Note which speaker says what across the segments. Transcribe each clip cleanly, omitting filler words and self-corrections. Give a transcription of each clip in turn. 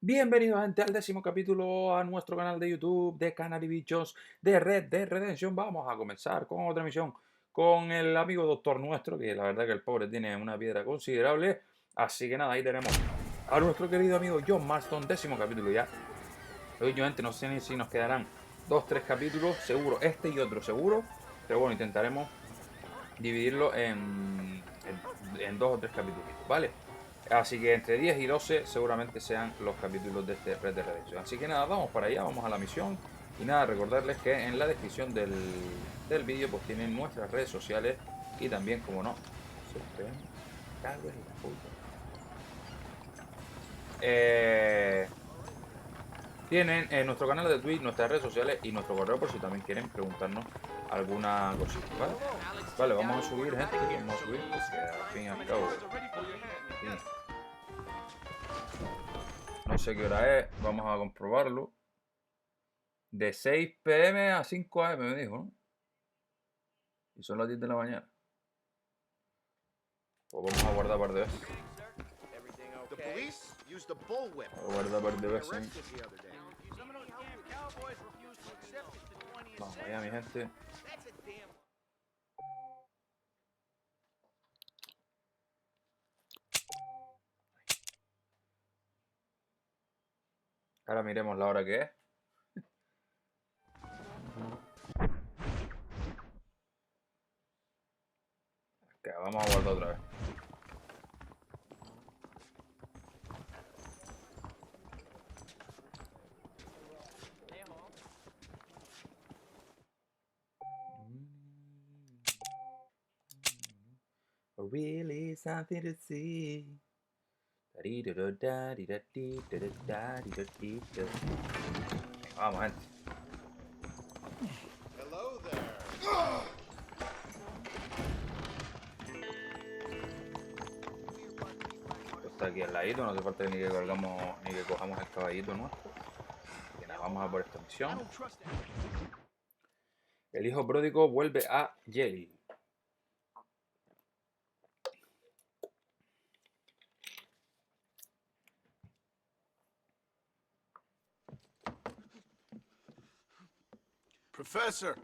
Speaker 1: Bienvenidos gente al 10º capítulo a nuestro canal de YouTube de Canaribichos de Red Dead Redemption. Vamos a comenzar con otra misión con el amigo doctor nuestro, que la verdad que el pobre tiene una piedra considerable. Así que nada, ahí tenemos a nuestro querido amigo John Marston, 10º capítulo ya. Hoy yo no sé ni si nos quedarán 2-3 capítulos, seguro, este y otro seguro. Pero bueno, intentaremos dividirlo en 2 o 3 capítulos, ¿vale? Así que entre 10 y 12 seguramente sean los capítulos de este Red Dead Redemption. Así que nada, vamos para allá, vamos a la misión. Y nada, recordarles que en la descripción del vídeo pues tienen nuestras redes sociales. Y también, como no, siempre cago en la puta. Tienen nuestro canal de Twitch, nuestras redes sociales y nuestro correo por si también quieren preguntarnos alguna cosita, ¿vale? Vale, vamos a subir, gente, vamos a subir, porque al fin y al cabo... No sé qué hora es, vamos a comprobarlo. De 6 PM a 5 AM me dijo, ¿no? Y son las 10 de la mañana. Pues vamos a guardar par de veces. Vamos a guardar par de veces. Vamos allá, mi gente. Ahora miremos la hora que es. Que vamos a guardar otra vez. Really something to see. Vamos, gente.
Speaker 2: Hello there.
Speaker 1: Esto está aquí al ladito, no hace falta ni que colgamos ni que cojamos el caballito nuestro. Así que nada, vamos a por esta misión. El hijo pródigo vuelve a Yale.
Speaker 2: Professor!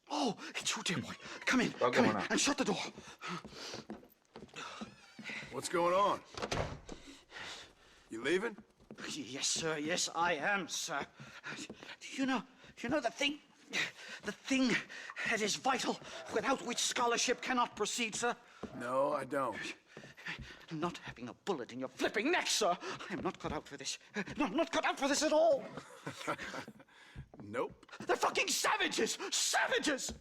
Speaker 3: Oh, it's you, dear boy. Come in,
Speaker 1: Well,
Speaker 3: come
Speaker 1: come
Speaker 3: in,
Speaker 1: on now.
Speaker 3: and shut the door.
Speaker 2: What's going on? You leaving?
Speaker 3: Yes, sir. Yes, I am, sir. You know the thing that is vital, without which scholarship cannot proceed, sir.
Speaker 2: No, I don't.
Speaker 3: Not having a bullet in your flipping neck, sir. I am not cut out for this. No, I'm not cut out for this at all.
Speaker 2: Nope.
Speaker 3: They're fucking savages! Savages!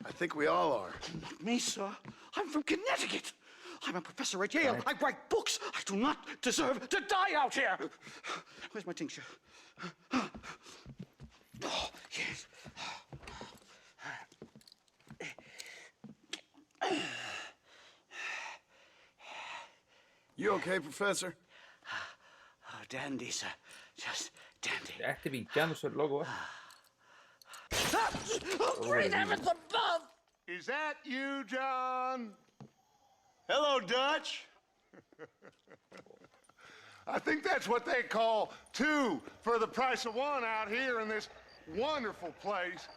Speaker 2: I think we all are.
Speaker 3: Not me, sir. I'm from Connecticut. I'm a professor at Yale. I write books. I do not deserve to die out here. Where's my tincture? Oh, yes.
Speaker 2: You okay, Professor?
Speaker 3: Oh, dandy, sir. Just dandy.
Speaker 1: Ya este pinchándose el loco,
Speaker 3: Oh, great heavens above!
Speaker 2: Is that you, John? Hello, Dutch. I think that's what they call two for the price of one out here in this wonderful place.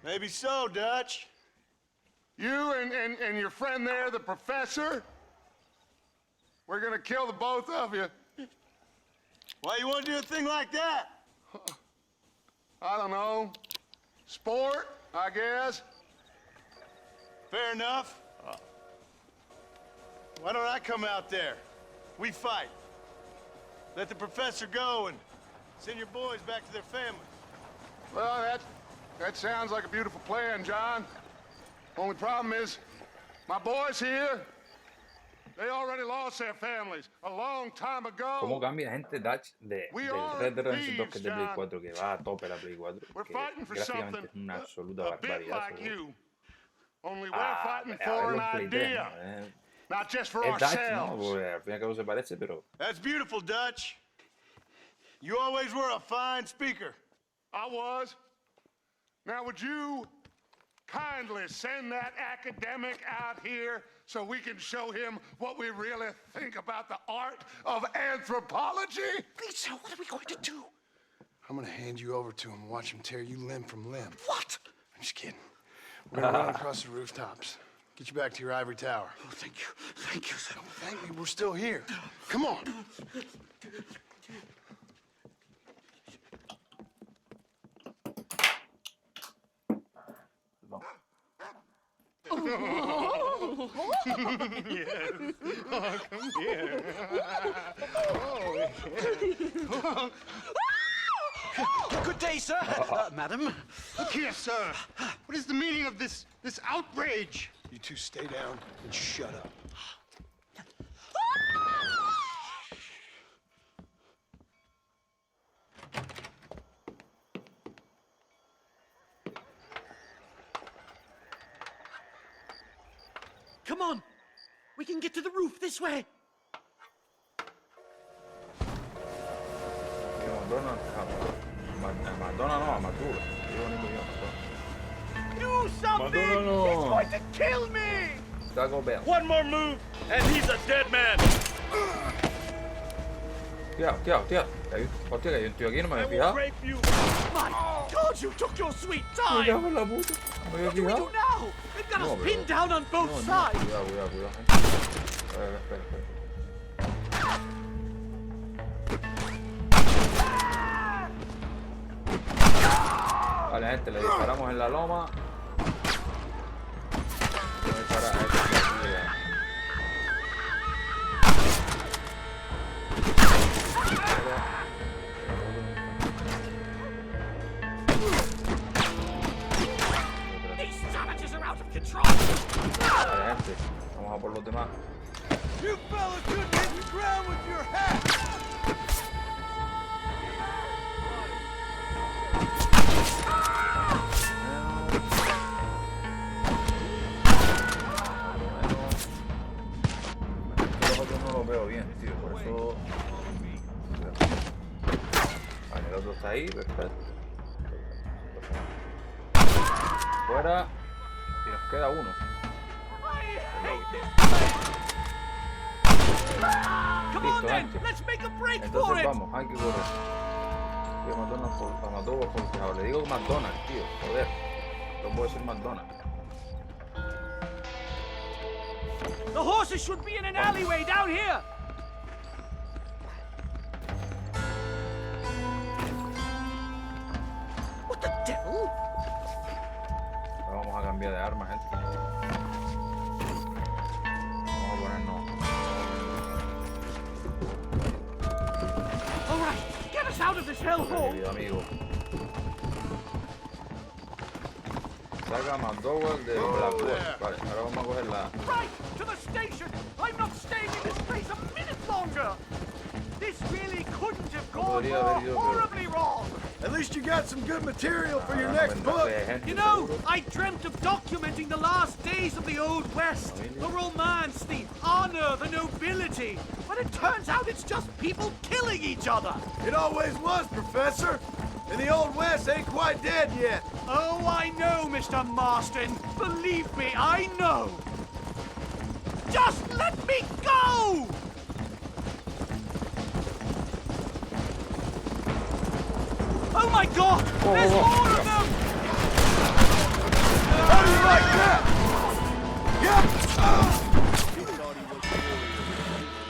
Speaker 2: Maybe so, Dutch. You and your friend there, the professor, we're gonna kill the both of you. Why you want to do a thing like that? I don't know. Sport, I guess. Fair enough. Why don't I come out there? We fight. Let the professor go and send your boys back to their families. Well, that sounds like a beautiful plan, John. Only problem is, my boys here, they already lost their families a long time ago.
Speaker 1: ¿Cómo cambia gente Dutch del Red Dead Redemption 2, que es de Play 4, que va a tope la Play 4?
Speaker 2: We're
Speaker 1: Que
Speaker 2: fighting for
Speaker 1: gráficamente
Speaker 2: something
Speaker 1: es una absoluta
Speaker 2: a bit
Speaker 1: barbaridad.
Speaker 2: like you. Only we're
Speaker 1: Ah,
Speaker 2: fighting
Speaker 1: a
Speaker 2: for
Speaker 1: verlo
Speaker 2: an
Speaker 1: en Play 3,
Speaker 2: idea,
Speaker 1: ¿no?
Speaker 2: not just for
Speaker 1: Es Dutch, ¿no?
Speaker 2: ourselves.
Speaker 1: Porque al fin y al cabo se parece, pero...
Speaker 4: That's beautiful, Dutch. You always were a fine speaker.
Speaker 2: I was. Now, would you kindly send that academic out here so we can show him what we really think about the art of anthropology?
Speaker 3: Please, sir, what are we going to do?
Speaker 4: I'm gonna hand you over to him and watch him tear you limb from limb.
Speaker 3: What?
Speaker 4: I'm just kidding. We're gonna run across the rooftops. Get you back to your ivory tower.
Speaker 3: Oh, thank you. Thank you, sir.
Speaker 4: Thank me, we're still here. Come on.
Speaker 3: Good day, sir. Madam.
Speaker 2: Look here, sir. What is the meaning of this outrage?
Speaker 4: You two stay down and shut up.
Speaker 3: Come on. We can get to the roof this way.
Speaker 1: Madonna no, Maduro. Io non mi Madonna.
Speaker 3: Do something!
Speaker 1: Madonna no.
Speaker 3: He's going to kill me!
Speaker 1: Taco Bell.
Speaker 5: One more move, and he's a dead man.
Speaker 1: Tía. Hostia, que hay un tío aquí, no me
Speaker 5: I
Speaker 1: había
Speaker 5: will
Speaker 1: fijado.
Speaker 5: rape you.
Speaker 3: My God, you took your sweet
Speaker 1: Me
Speaker 3: time!
Speaker 1: cago en la puta. No me
Speaker 3: What do
Speaker 1: había
Speaker 3: we
Speaker 1: fijado.
Speaker 3: do now? They've got
Speaker 1: No,
Speaker 3: us
Speaker 1: pero-
Speaker 3: pinned down on both
Speaker 1: No,
Speaker 3: sides.
Speaker 1: Cuidado. Espera. Vale, gente, le disparamos en la loma. Le dispara a este que aquí llega.
Speaker 3: These savages are out of control.
Speaker 1: Vale, gente, vamos a por los demás.
Speaker 4: You fellas couldn't hit the ground with your hat!
Speaker 1: Los otros no los veo bien, tío, por eso... Vale, el otro está ahí, perfecto. Fuera. Y nos queda uno.
Speaker 3: Come on
Speaker 1: Listo,
Speaker 3: then,
Speaker 1: gente.
Speaker 3: let's make a break for
Speaker 1: Entonces
Speaker 3: it.
Speaker 1: vamos, hay que correr. Tío, McDonald's por McDonald's por favor. Le digo McDonald's, tío, joder. No puedo decir McDonald's.
Speaker 3: The horses should be in an alleyway down here. What the devil?
Speaker 1: Ahora vamos a cambiar de arma, gente. Vamos a ponernos.
Speaker 3: All right, get us out of this hellhole.
Speaker 1: Querido amigo. Saca McDowell de Blackwood. Vale, ahora vamos a coger la.
Speaker 3: Right, to the station. I'm not staying in this place a minute longer. This really couldn't have gone
Speaker 1: podría haber
Speaker 3: more
Speaker 1: ido peor.
Speaker 3: horribly wrong.
Speaker 4: At least you got some good material for your
Speaker 1: Ahora
Speaker 4: next
Speaker 1: vendrá
Speaker 4: book.
Speaker 1: de gente,
Speaker 3: You know,
Speaker 1: seguro.
Speaker 3: I dreamt of documenting the last days of the Old West, the romance, the honor, the nobility. But it turns out it's just people killing each other.
Speaker 4: It always was, Professor. And the Old West ain't quite dead yet.
Speaker 3: Oh, I know, Mr. Marston. Believe me, I know. Just let me go! Oh my God! There's more of them!
Speaker 4: How do you like that?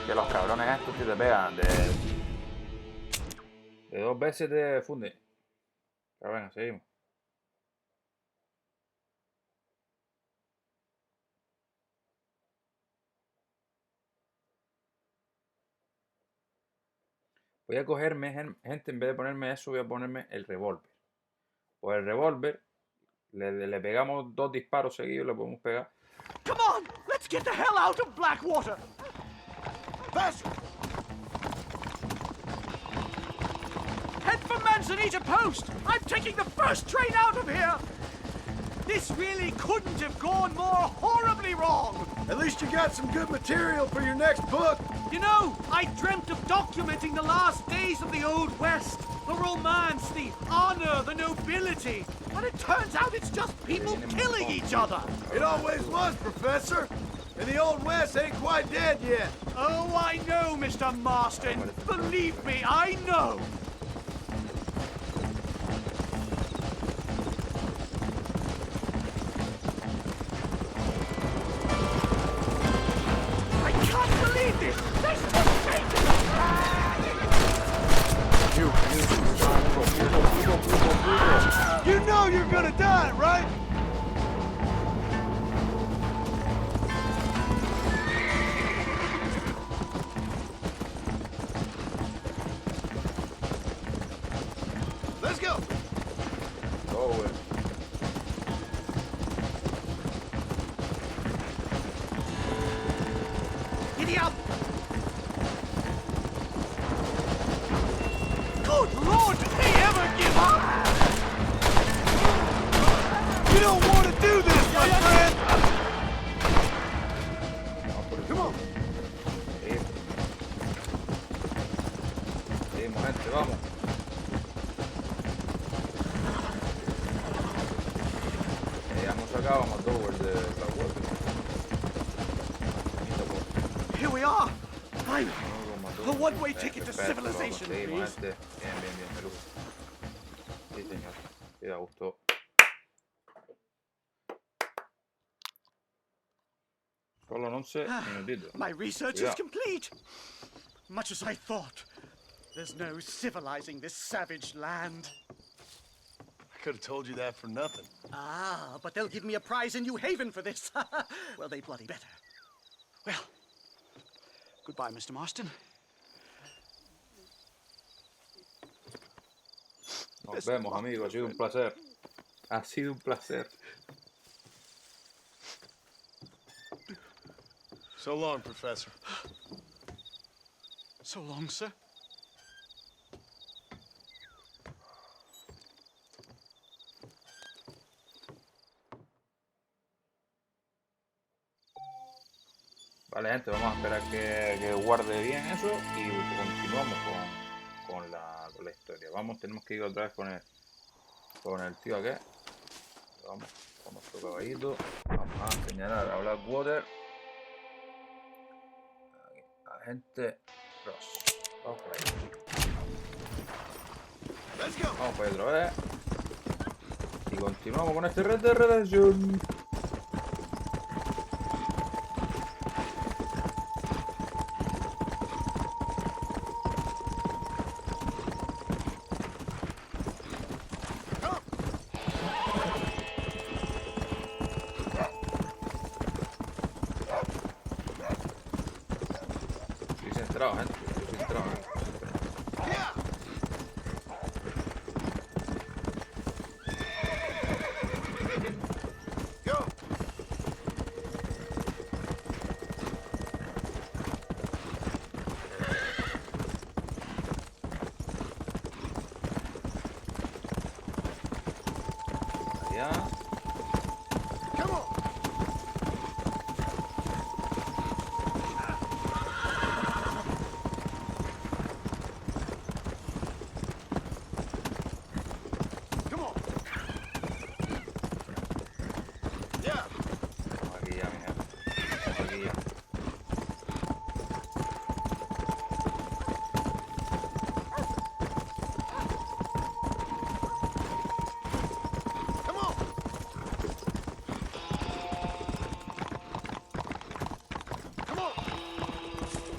Speaker 1: Que los cabrones estos si te pegan de 2 veces te funden. Pero venga, seguimos. Voy a cogerme, gente, en vez de ponerme eso, voy a ponerme el revólver. Pues el revólver, le pegamos 2 disparos seguidos, le podemos pegar.
Speaker 3: Come on! Let's get the hell out of Blackwater!
Speaker 4: Faster!
Speaker 3: Head for Manzanita Post! I'm taking the first train out of here! This really couldn't have gone more horribly wrong!
Speaker 4: At least you got some good material for your next book.
Speaker 3: You know, I dreamt of documenting the last days of the Old West. The romance, the honor, the nobility. But it turns out it's just people killing each other.
Speaker 4: It always was, Professor. And the Old West ain't quite dead yet.
Speaker 3: Oh, I know, Mr. Marston. Believe me, I know. I can't believe this. They're still shaking.
Speaker 4: You know you're gonna die, right? Let's go.
Speaker 1: Go,
Speaker 3: Giddy up. Good Lord, did they ever give up?
Speaker 4: You don't want to do this, my friend. Come on.
Speaker 1: Seguimos, gente, vamos. Hemos sacado a Dover de la web.
Speaker 3: Here we are. Fine. A one-way ticket to civilization,
Speaker 1: Seguimos,
Speaker 3: please.
Speaker 1: gente. Bien, bien, bien, me gusta. Sí, señor. Sí, da gusto. Solo 11 minutitos.
Speaker 3: My research is complete. Much as I thought. There's no civilizing this savage land.
Speaker 4: I could have told you that for nothing.
Speaker 3: Ah, but they'll give me a prize in New Haven for this. Well, they bloody better. Well, goodbye, Mr. Marston.
Speaker 1: Nos vemos, amigos. Ha sido un placer. Ha sido un placer.
Speaker 4: So long, Professor.
Speaker 3: So long, sir.
Speaker 1: Vale, gente, vamos a esperar que guarde bien eso y continuamos con la historia. Vamos, tenemos que ir otra vez con el tío aquel. Vamos con nuestro caballito. Vamos a señalar a Blackwater. Agente Ross. Vamos por ahí. Vamos por ahí otra vez. Y continuamos con este Red Dead Redemption. Gente. Estoy centrado, gente. Allá.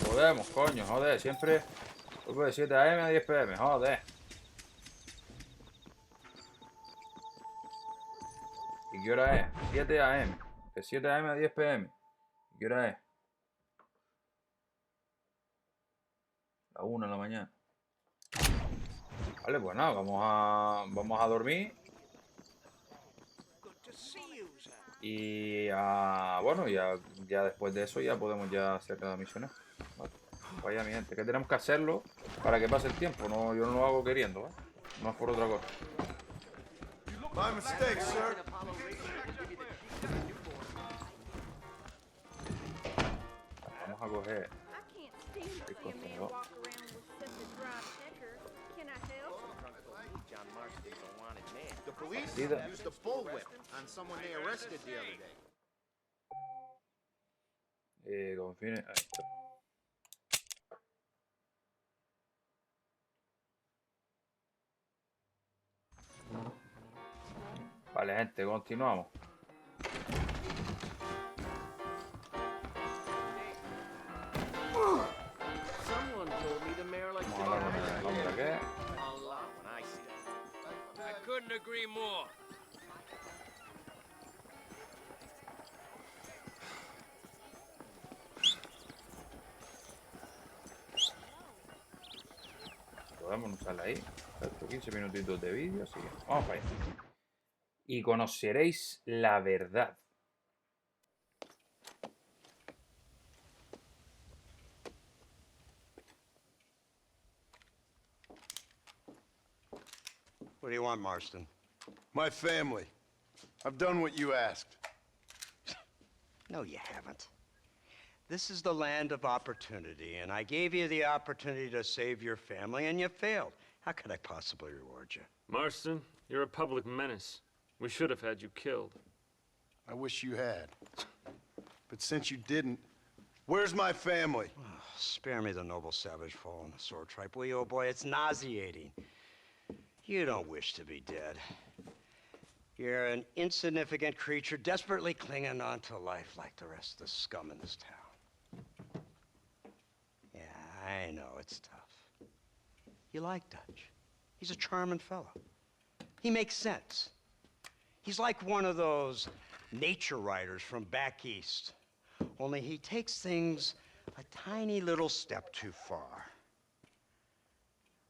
Speaker 1: Podemos, coño, joder, siempre vuelvo de 7 AM a 10 PM, joder. ¿Y qué hora es? 7 AM. De 7 AM a 10 PM. ¿Y qué hora es? La 1 de la mañana. Vale, pues nada, vamos a dormir. Y bueno, ya después de eso ya podemos ya hacer las misiones. Vale. Vaya mi gente, que tenemos que hacerlo para que pase el tiempo. No, yo no lo hago queriendo, ¿vale? No es por otra cosa.
Speaker 4: My mistake, sir.
Speaker 1: Vamos a coger.
Speaker 6: The police used a bullwhip on someone they arrested the other day.
Speaker 1: Confine. Ahí está. Vale, gente, continuamos.
Speaker 6: Someone told me the mayor likes to
Speaker 1: Vamos a hablar con el nombre que es.
Speaker 6: a lot when I see it. I couldn't agree more.
Speaker 1: Podemos usarla ahí. Perfecto, 15 minutitos de vídeo, así que vamos para allá. Y conoceréis la verdad.
Speaker 4: What do you want, Marston?
Speaker 2: My family. I've done what you asked.
Speaker 4: No, you haven't. This is the land of opportunity, and I gave you the opportunity to save your family, and you failed. How could I possibly reward you?
Speaker 5: Marston, you're a public menace. We should have had you killed.
Speaker 2: I wish you had. But since you didn't, where's my family?
Speaker 4: Oh, spare me the noble savage fall on the sword tripe, will you, old boy? It's nauseating. You don't wish to be dead. You're an insignificant creature desperately clinging on to life like the rest of the scum in this town. Yeah, I know, it's tough. You like Dutch. He's a charming fellow. He makes sense. He's like one of those nature writers from back east. Only he takes things a tiny little step too far.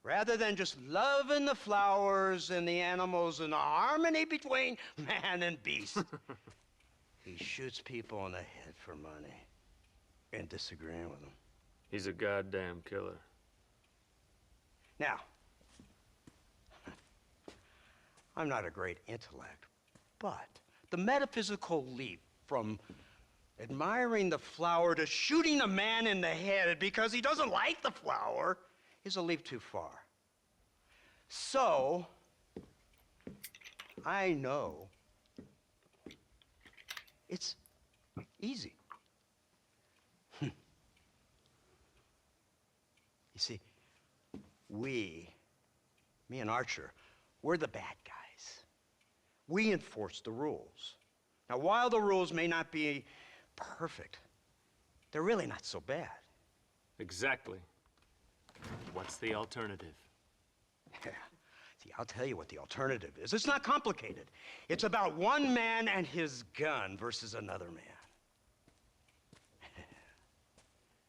Speaker 4: Rather than just loving the flowers and the animals and the harmony between man and beast, he shoots people in the head for money and disagreeing with them.
Speaker 5: He's a goddamn killer.
Speaker 4: Now, I'm not a great intellect, but the metaphysical leap from admiring the flower to shooting a man in the head because he doesn't like the flower is a leap too far. So, I know it's easy. You see, me and Archer, we're the bad guys. We enforce the rules. Now, while the rules may not be perfect, they're really not so bad.
Speaker 5: Exactly. What's the alternative?
Speaker 4: Yeah. See, I'll tell you what the alternative is. It's not complicated. It's about one man and his gun versus another man.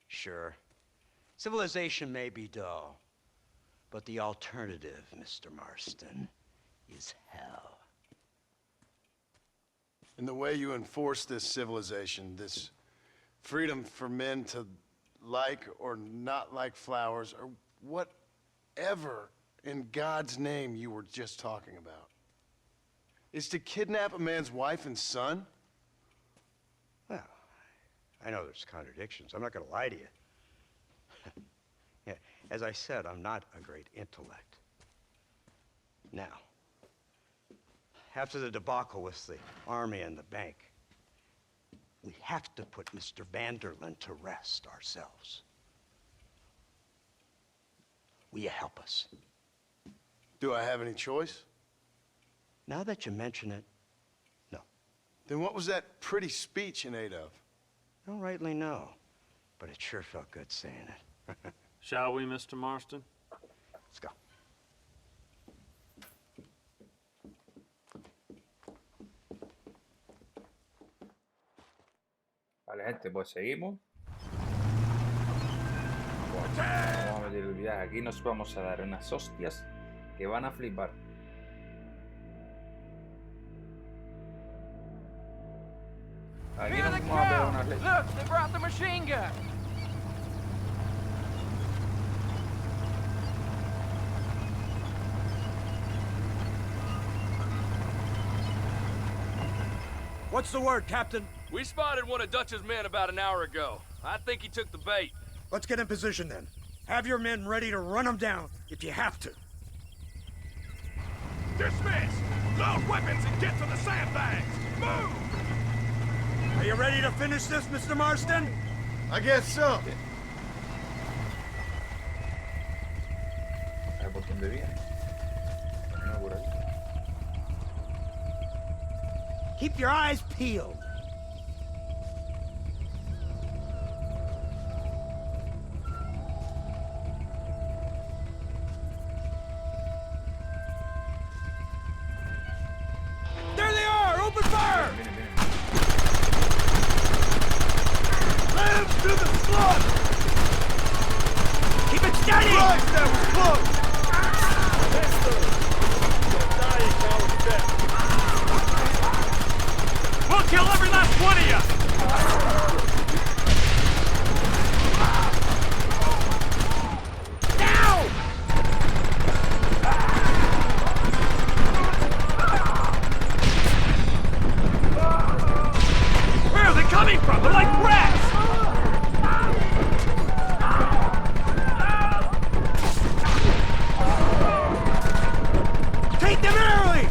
Speaker 4: Sure, civilization may be dull, but the alternative, Mr. Marston, is hell.
Speaker 2: And the way you enforce this civilization, this freedom for men to like or not like flowers, or whatever in God's name you were just talking about, is to kidnap a man's wife and son?
Speaker 4: Well, I know there's contradictions. I'm not going to lie to you. Yeah, as I said, I'm not a great intellect. Now, after the debacle with the army and the bank, we have to put Mr. Vanderlyn to rest ourselves. Will you help us?
Speaker 2: Do I have any choice?
Speaker 4: Now that you mention it, no.
Speaker 2: Then what was that pretty speech in aid of?
Speaker 4: I don't rightly know, but it sure felt good saying it.
Speaker 5: Shall we, Mr. Marston?
Speaker 4: Let's go.
Speaker 1: Vale, gente, pues seguimos. Vamos a meter el viaje. Aquí nos vamos a dar unas hostias que van a flipar. Aquí nos vamos a pegar unas leches.
Speaker 6: Look, they brought the machine gun.
Speaker 3: What's the word, Captain?
Speaker 5: We spotted one of Dutch's men about an hour ago. I think he took the bait.
Speaker 3: Let's get in position then. Have your men ready to run them down if you have to.
Speaker 5: Dismiss! Load weapons and get to the sandbags! Move!
Speaker 3: Are you ready to finish this, Mr. Marston?
Speaker 2: I guess so.
Speaker 1: A ver por dónde viene. No, por aquí.
Speaker 3: Keep your eyes peeled. There they are! Open fire!
Speaker 1: Viene, viene.
Speaker 2: Lambs to the slaughter!
Speaker 3: Keep it steady!
Speaker 2: Christ, that was close!
Speaker 5: We'll kill every last one of you!
Speaker 3: Now!
Speaker 5: Where are they coming from? They're like rats!
Speaker 3: Take them early!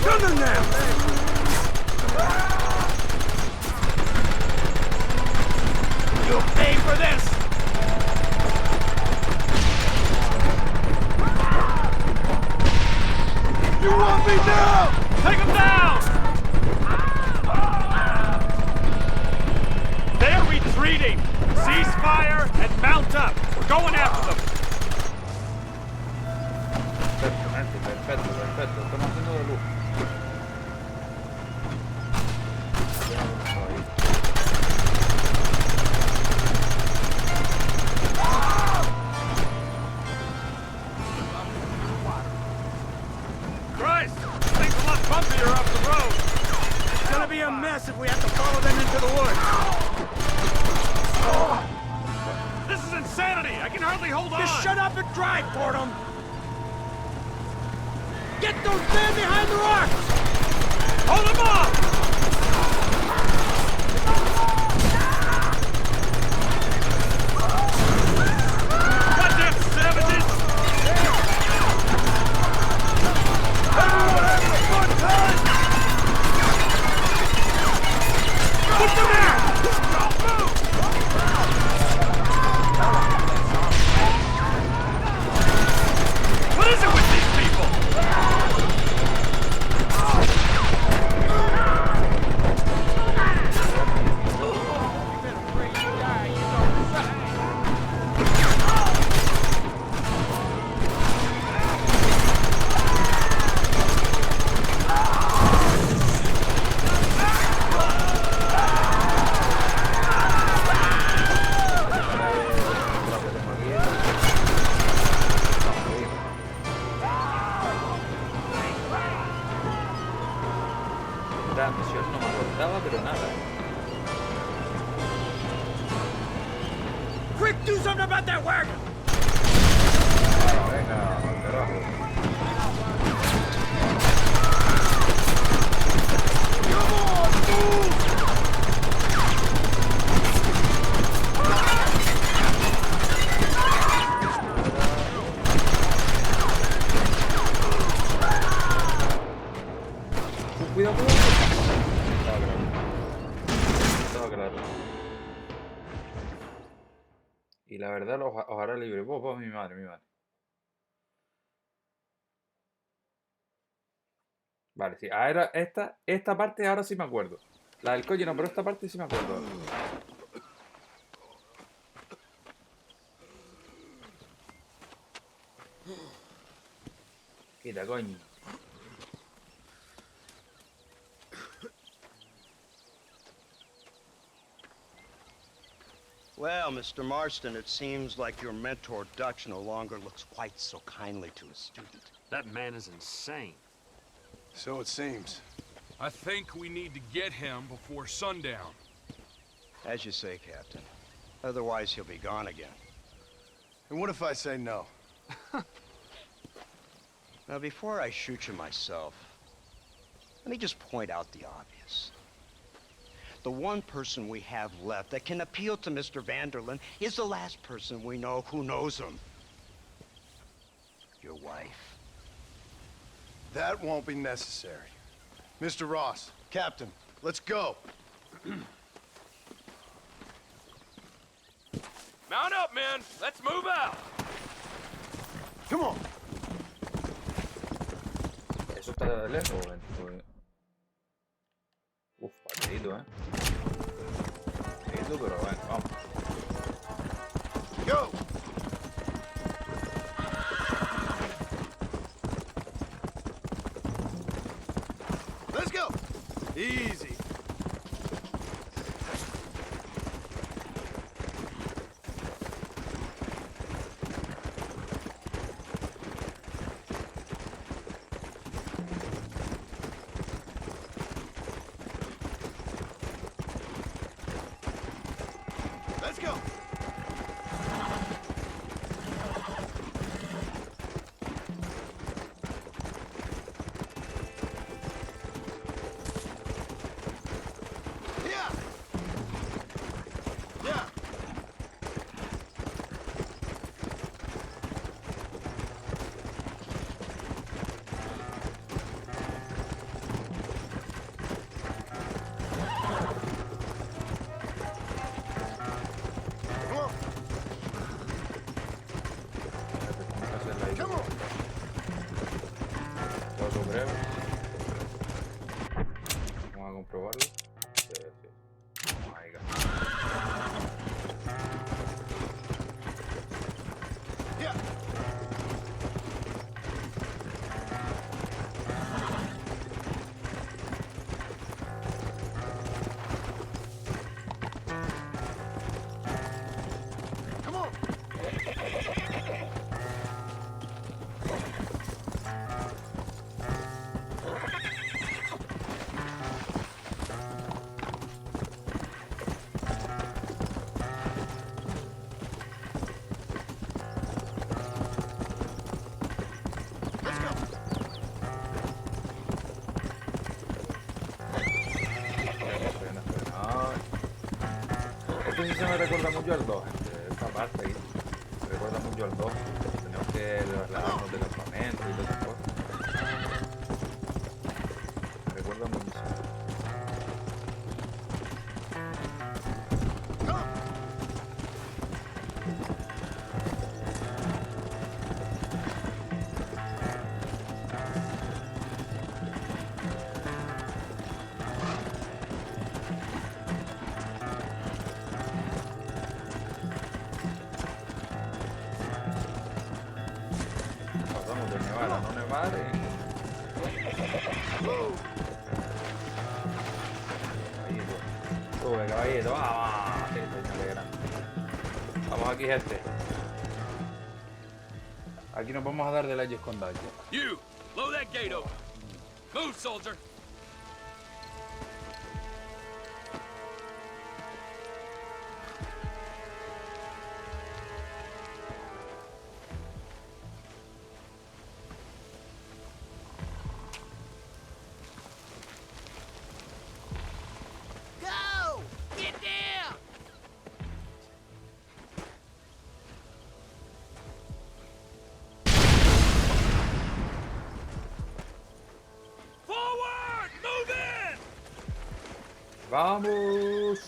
Speaker 3: Kill them now!
Speaker 5: You'll pay for this!
Speaker 2: You want me now?
Speaker 5: Take them down! They're retreating! Cease fire and mount up! We're going after them!
Speaker 1: Perfecto, perfecto, perfecto. Estamos haciendo de luz.
Speaker 5: Christ! Things a lot bumpier off the road!
Speaker 3: It's gonna be a mess if we have to follow them into the woods.
Speaker 5: This is insanity! I can hardly hold on!
Speaker 3: Just shut up and drive, Fordham! Get those men behind the rocks!
Speaker 5: Hold them off! Goddamn savages!
Speaker 2: Everyone having a fun time?
Speaker 5: Put them there! Don't move! What is it with these people?
Speaker 1: Esta misión no me acordaba, pero nada.
Speaker 3: Quick, do something about that wagon!
Speaker 1: Venga, al carajo.
Speaker 2: Come on, move!
Speaker 1: Cuidado, cuidado. Estaba claro. Y la verdad os hará libre. Vos, mi madre, mi madre. Vale, sí. Ahora, esta parte ahora sí me acuerdo. La del coche no, pero esta parte sí me acuerdo. Quita, coño.
Speaker 4: Well, Mr. Marston, it seems like your mentor Dutch no longer looks quite so kindly to his student.
Speaker 5: That man is insane.
Speaker 2: So it seems.
Speaker 6: I think we need to get him before sundown.
Speaker 4: As you say, Captain. Otherwise, he'll be gone again.
Speaker 2: And what if I say no?
Speaker 4: Now, before I shoot you myself, let me just point out the obvious. The one person we have left that can appeal to Mr. Vanderlyn is the last person we know who knows him. Your wife.
Speaker 2: That won't be necessary. Mr. Ross, Captain, let's go.
Speaker 6: Mount up, men. Let's move out.
Speaker 2: Come on.
Speaker 1: Eso está de lejos, Uf, partidito, Partidito, pero bueno, vamos.
Speaker 2: Go. Let's go. Easy. Let's go. Yeah. Yeah. Come on. Come on.
Speaker 1: Paso breve. Vamos a comprobarlo. Sí, sí. Oh my God.
Speaker 2: Yeah. Come on. Let's go.
Speaker 1: Esto sí se me recuerda mucho al 2, gente. Esta parte ahí. Me recuerda mucho al 2. Tenemos que trasladarnos del campamento y todas esas cosas. Me recuerda muchísimo.
Speaker 2: Come.
Speaker 1: Pasamos de nevar a no nevar. Caballito. Sube, caballito. Vamos. Sí, me alegra. Vamos aquí, gente. Aquí nos vamos a dar de leyes con daño.
Speaker 6: You, blow that gate open. Move, soldier.
Speaker 7: Go! Get down!
Speaker 6: Forward! Move in!
Speaker 1: ¡Vamos!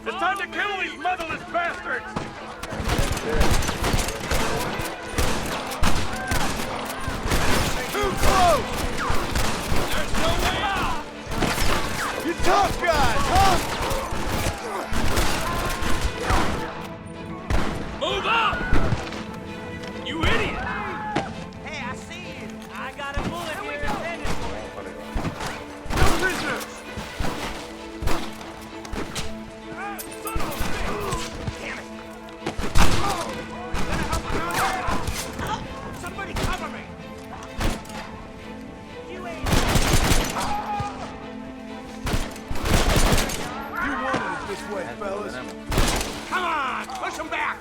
Speaker 5: It's time to kill these motherless bastards!
Speaker 2: Too close.
Speaker 6: There's no way out!
Speaker 2: You tough guys, huh?
Speaker 6: Move up! You idiot!
Speaker 7: Hey, I see you. I got a bullet here intended for you.
Speaker 2: No prisoners.
Speaker 6: Son of a bitch!
Speaker 7: Damn it! Somebody cover me! You ain't...
Speaker 2: You wanted it this way, fellas.
Speaker 7: Come on! Push them back!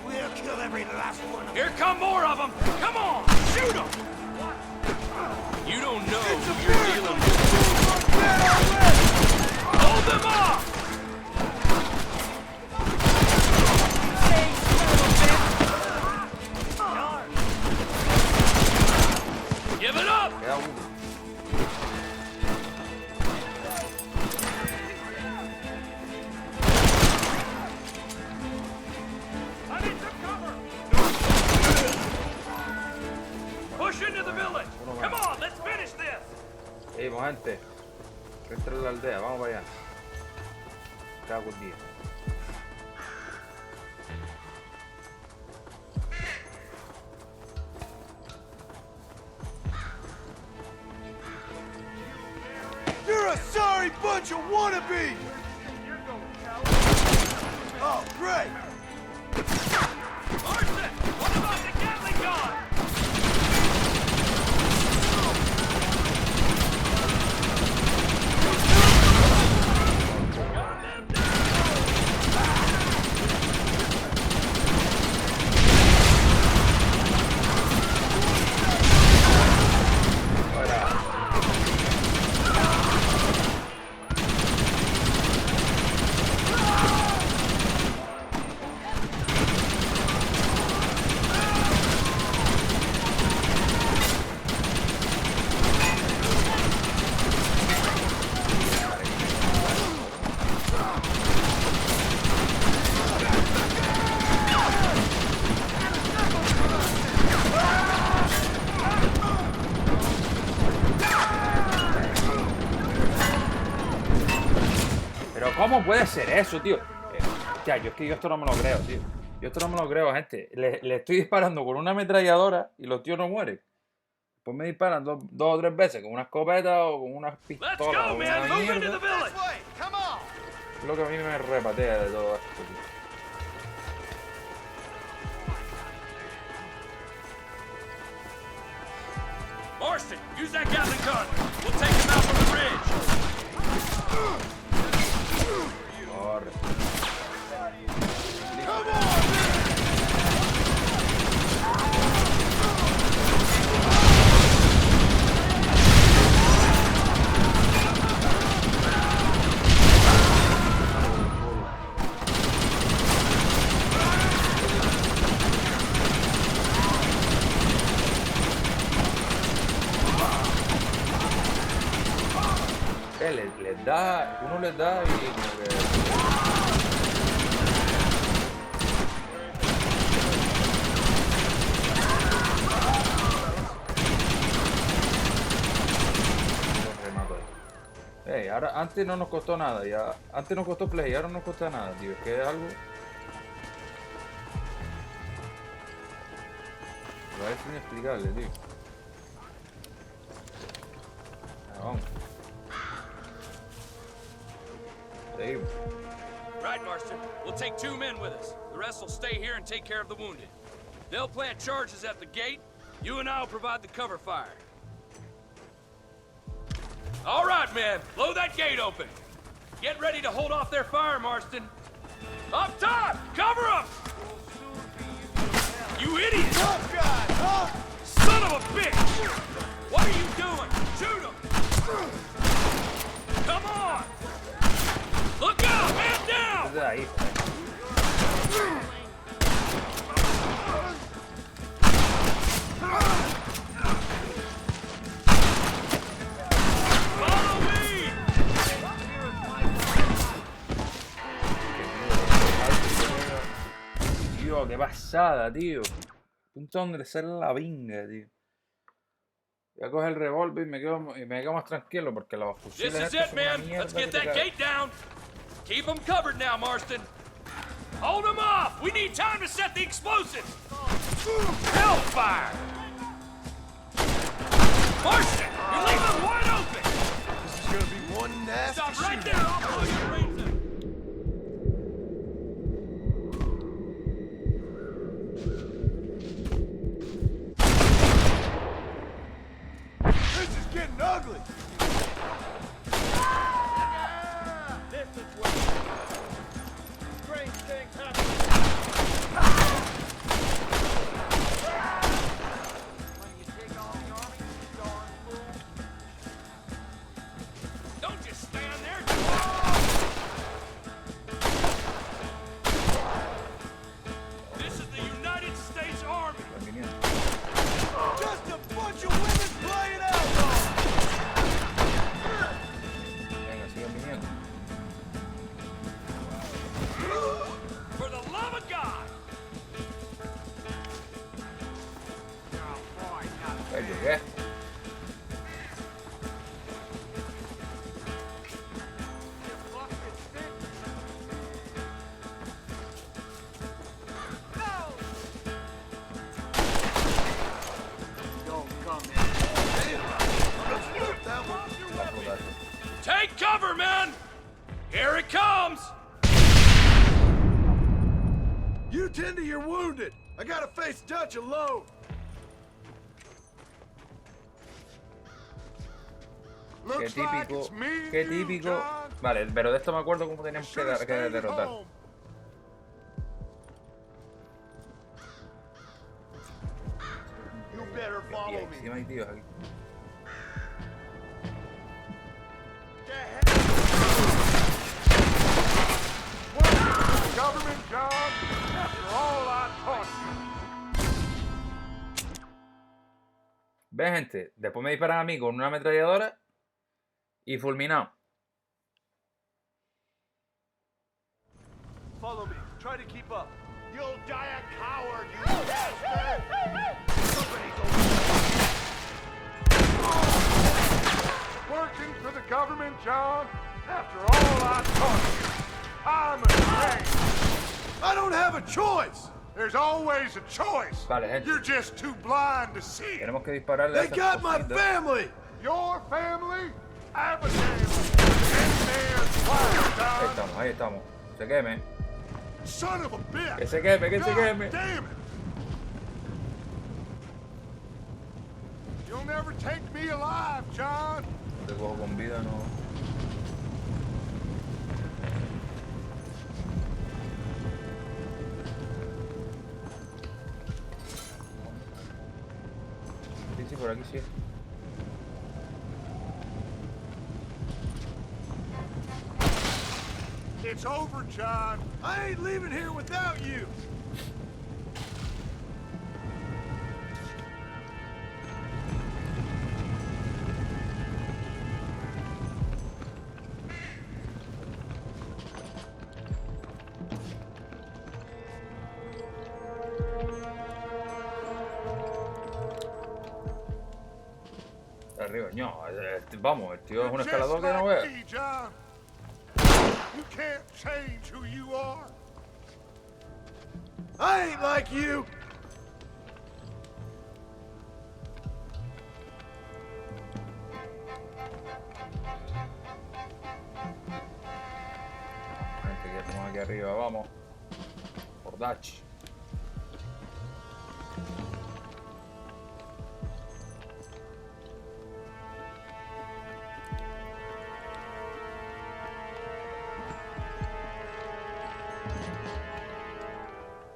Speaker 7: We'll kill every last one of them.
Speaker 6: Here come more of them! Come on! Shoot them! You don't know who you're dealing with. Hold them off!
Speaker 7: Stay
Speaker 6: Give it up!
Speaker 1: Queda uno.
Speaker 5: I need some cover! Push into the village! Come on, let's finish this!
Speaker 1: Seguimos, gente. Entra en la aldea, vamos para allá. Cago en día.
Speaker 2: You're a sorry bunch of wannabes! Oh, great!
Speaker 5: Marston, what about the Gatling gun?
Speaker 1: Pero ¿cómo puede ser eso, tío? Hostia, yo es que yo esto no me lo creo, tío. Yo esto no me lo creo, gente. Le estoy disparando con una ametralladora y los tíos no mueren. Después me disparan dos o tres veces con una escopeta o con una pistola.
Speaker 5: Let's go,
Speaker 1: o
Speaker 5: man!
Speaker 1: una
Speaker 5: Move into
Speaker 1: mierda.
Speaker 5: the village!
Speaker 1: Es lo que a mí me repatea de todo esto, tío.
Speaker 5: Marston, use that Gatling gun! We'll take him out from the ridge!
Speaker 1: Corre. Les da, uno les da y como que... Hey, ahora, antes no nos costó nada, ya, antes nos costó play, ahora no nos cuesta nada, tío, es que es algo... Es inexplicable, tío. Vamos. Seguimos.
Speaker 6: Right, Marston. We'll take 2 men with us. The rest will stay here and take care of the wounded. They'll plant charges at the gate. You and I'll provide the cover fire. All right, men. Blow that gate open. Get ready to hold off their fire, Marston. Up top! Cover up! You idiot! Son of a bitch! What are you doing? Shoot him! Come on! Look out! Man down!
Speaker 1: Desde ahí.
Speaker 5: Follow me!
Speaker 1: Tío, qué pasada, tío. Punto donde le sale la vinga, tío. Voy a coger el revólver y me quedo más tranquilo porque los fusiles
Speaker 6: This is
Speaker 1: estos
Speaker 6: it,
Speaker 1: son una
Speaker 6: man.
Speaker 1: mierda
Speaker 6: Let's
Speaker 1: que
Speaker 6: get
Speaker 1: te
Speaker 6: that
Speaker 1: cagas.
Speaker 6: gate down. Keep them covered now, Marston. Hold them off. We need time to set the explosives. Hellfire! Marston, you're leaving them wide open.
Speaker 2: This is gonna be one nasty
Speaker 6: Stop right
Speaker 2: shootout.
Speaker 6: there. I'll blow your brains out.
Speaker 2: This is getting ugly.
Speaker 5: This is where strange things happen. When you take on the army, you darn fool.
Speaker 6: Don't just stand there. This is the United States Army.
Speaker 1: Están viniendo.
Speaker 2: Just a bunch of women playing.
Speaker 1: Llegué.
Speaker 6: Take cover, men! Here it comes!
Speaker 8: You tend to your wounded. I gotta face Dutch alone.
Speaker 1: Qué
Speaker 2: Looks like
Speaker 1: típico,
Speaker 2: it's me
Speaker 1: qué
Speaker 2: and you,
Speaker 1: típico.
Speaker 2: John.
Speaker 1: Vale, pero de esto me acuerdo cómo teníamos
Speaker 2: Should've
Speaker 1: que
Speaker 2: stayed
Speaker 1: derrotar.
Speaker 2: home. You better
Speaker 1: Y
Speaker 2: follow me.
Speaker 1: encima hay tíos aquí.
Speaker 2: Government job after all I taught you.
Speaker 1: ¿Ves, gente? Después me disparan a mí con una ametralladora y fulminado.
Speaker 8: Follow me. Try to keep up.
Speaker 2: You'll die a coward, you bastard! Working for the government, John, after all I taught you. I'm ashamed.
Speaker 8: I don't have a choice.
Speaker 2: There's always a choice.
Speaker 1: Vale, gente.
Speaker 2: You're just too blind to see it.
Speaker 1: Tenemos que dispararle a
Speaker 8: They
Speaker 1: esas
Speaker 8: got my
Speaker 1: cositas.
Speaker 8: family.
Speaker 2: Your family, Abigail, and man's wife, John.
Speaker 1: Ahí estamos. Se queme.
Speaker 2: Son of a bitch.
Speaker 1: Que se queme, que se
Speaker 2: God
Speaker 1: queme.
Speaker 2: damn it. You'll never take me alive, John.
Speaker 1: Te cojo con vida, no. Sí, por aquí sí.
Speaker 2: It's over, John.
Speaker 8: I ain't leaving here without you.
Speaker 1: Arriba, no, vamos, el tío es un
Speaker 2: You're
Speaker 1: escalador
Speaker 2: just
Speaker 1: que no
Speaker 2: like
Speaker 1: vea.
Speaker 2: me, John. You can't change who you are.
Speaker 8: I ain't like you.
Speaker 1: Gente, ya estamos aquí arriba, vamos. Por Dutch.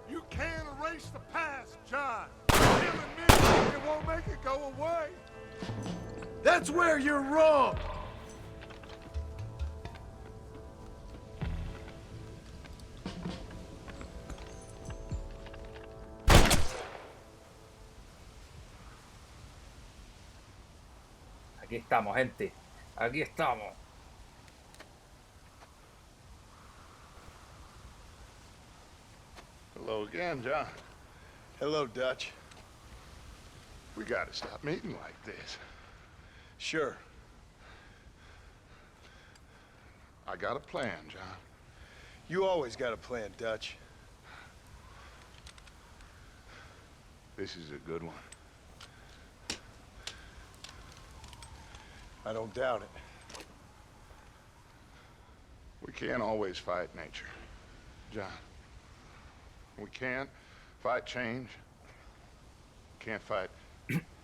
Speaker 2: You can't erase the past, John. Killing me, it won't make it go away.
Speaker 8: That's where you're wrong.
Speaker 1: Aquí estamos, gente. Aquí estamos.
Speaker 2: Hello again, John.
Speaker 8: Hello, Dutch.
Speaker 2: We gotta stop meeting like this.
Speaker 8: Sure.
Speaker 2: I got a plan, John.
Speaker 8: You always got a plan, Dutch.
Speaker 2: This is a good one.
Speaker 8: I don't doubt it.
Speaker 2: We can't always fight nature, John. We can't fight change. Can't fight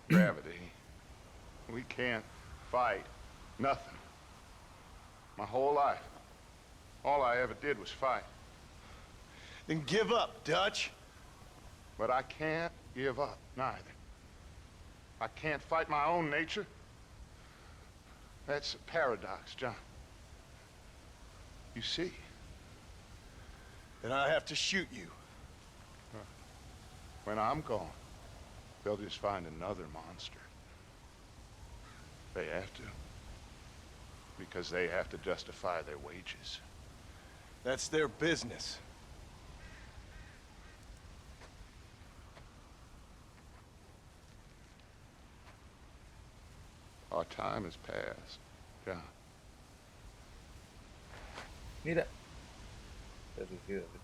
Speaker 2: gravity. We can't fight nothing. My whole life, all I ever did was fight.
Speaker 8: Then give up, Dutch.
Speaker 2: But I can't give up, neither. I can't fight my own nature. That's a paradox, John. You see.
Speaker 8: Then I have to shoot you.
Speaker 2: When I'm gone, they'll just find another monster. They have to. Because they have to justify their wages.
Speaker 8: That's their business.
Speaker 2: Our time has passed, John.
Speaker 1: Mira. Se suicida, sí.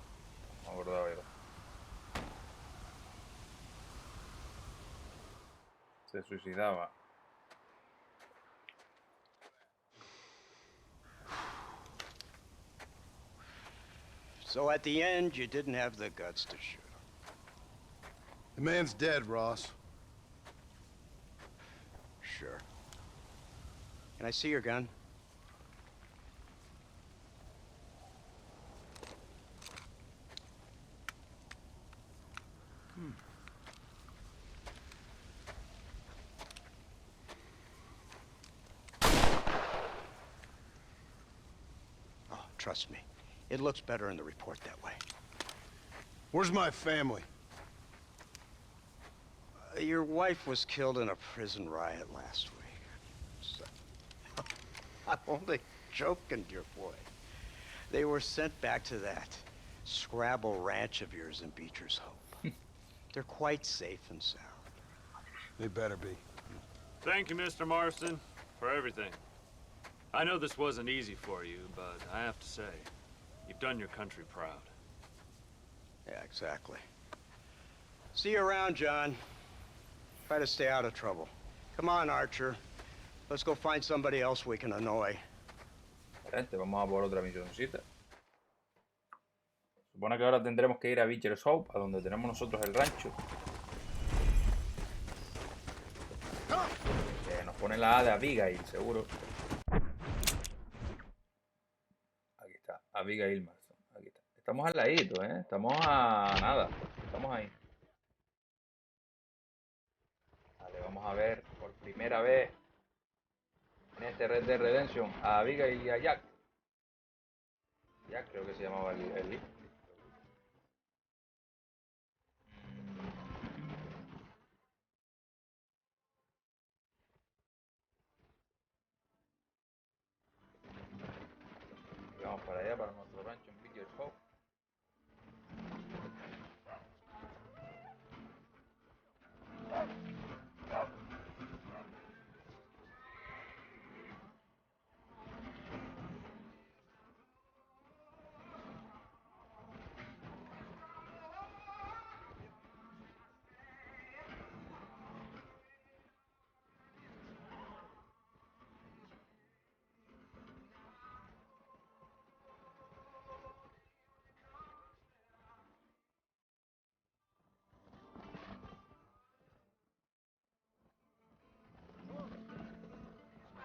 Speaker 1: No me acordaba yo. Se suicidaba.
Speaker 4: So at the end, you didn't have the guts to shoot him.
Speaker 8: The man's dead, Ross.
Speaker 4: Sure. Can I see your gun? Oh, trust me. It looks better in the report that way.
Speaker 8: Where's my family?
Speaker 4: Your wife was killed in a prison riot last week. So, I'm only joking, dear boy. They were sent back to that Scrabble ranch of yours in Beecher's Hope. They're quite safe and sound.
Speaker 8: They better be.
Speaker 5: Thank you, Mr. Marston, for everything. I know this wasn't easy for you, but I have to say, you've done your country proud.
Speaker 4: Yeah, exactly. See you around, John. Try to stay out of trouble. Come on, Archer. Let's go find somebody else we can annoy.
Speaker 1: Gente, vamos a por otra misioncita. Supone que ahora tendremos que ir a Beecher's Hope, a donde tenemos nosotros el rancho. Nos pone la A de Abigail, seguro. Aquí está, Abigail Marston. Aquí está. Estamos al ladito, ¿eh? Estamos a nada. Estamos ahí. Vale, vamos a ver por primera vez en este Red Dead Redemption a Abigail y a Jack. Jack creo que se llamaba el hijo. Y vamos para allá, para nuestro rancho en Beecher's Hope.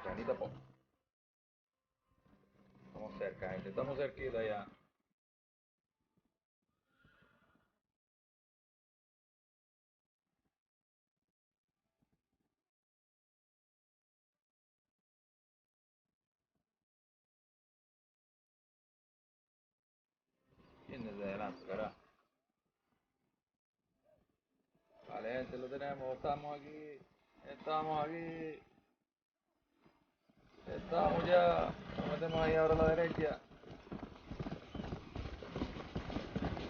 Speaker 1: Canita pop. Estamos cerca, gente. Estamos cerquita ya. Bien desde adelante, ¿verdad? Vale, gente, lo tenemos. Estamos aquí. Estamos aquí. Estamos ya. Nos metemos ahí ahora a la derecha.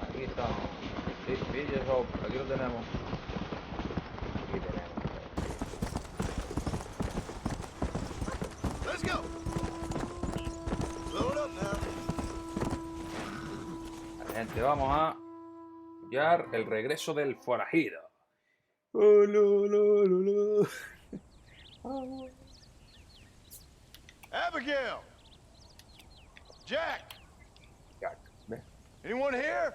Speaker 1: Aquí estamos. Sí, Beecher's Hope. Aquí lo tenemos. Aquí tenemos.
Speaker 8: Let's go! Load up now.
Speaker 1: Vale, gente, vamos a escuchar el regreso del forajido. Oh, no, no, no, no.
Speaker 8: Abigail! Jack!
Speaker 1: Jack, ven.
Speaker 8: Anyone here?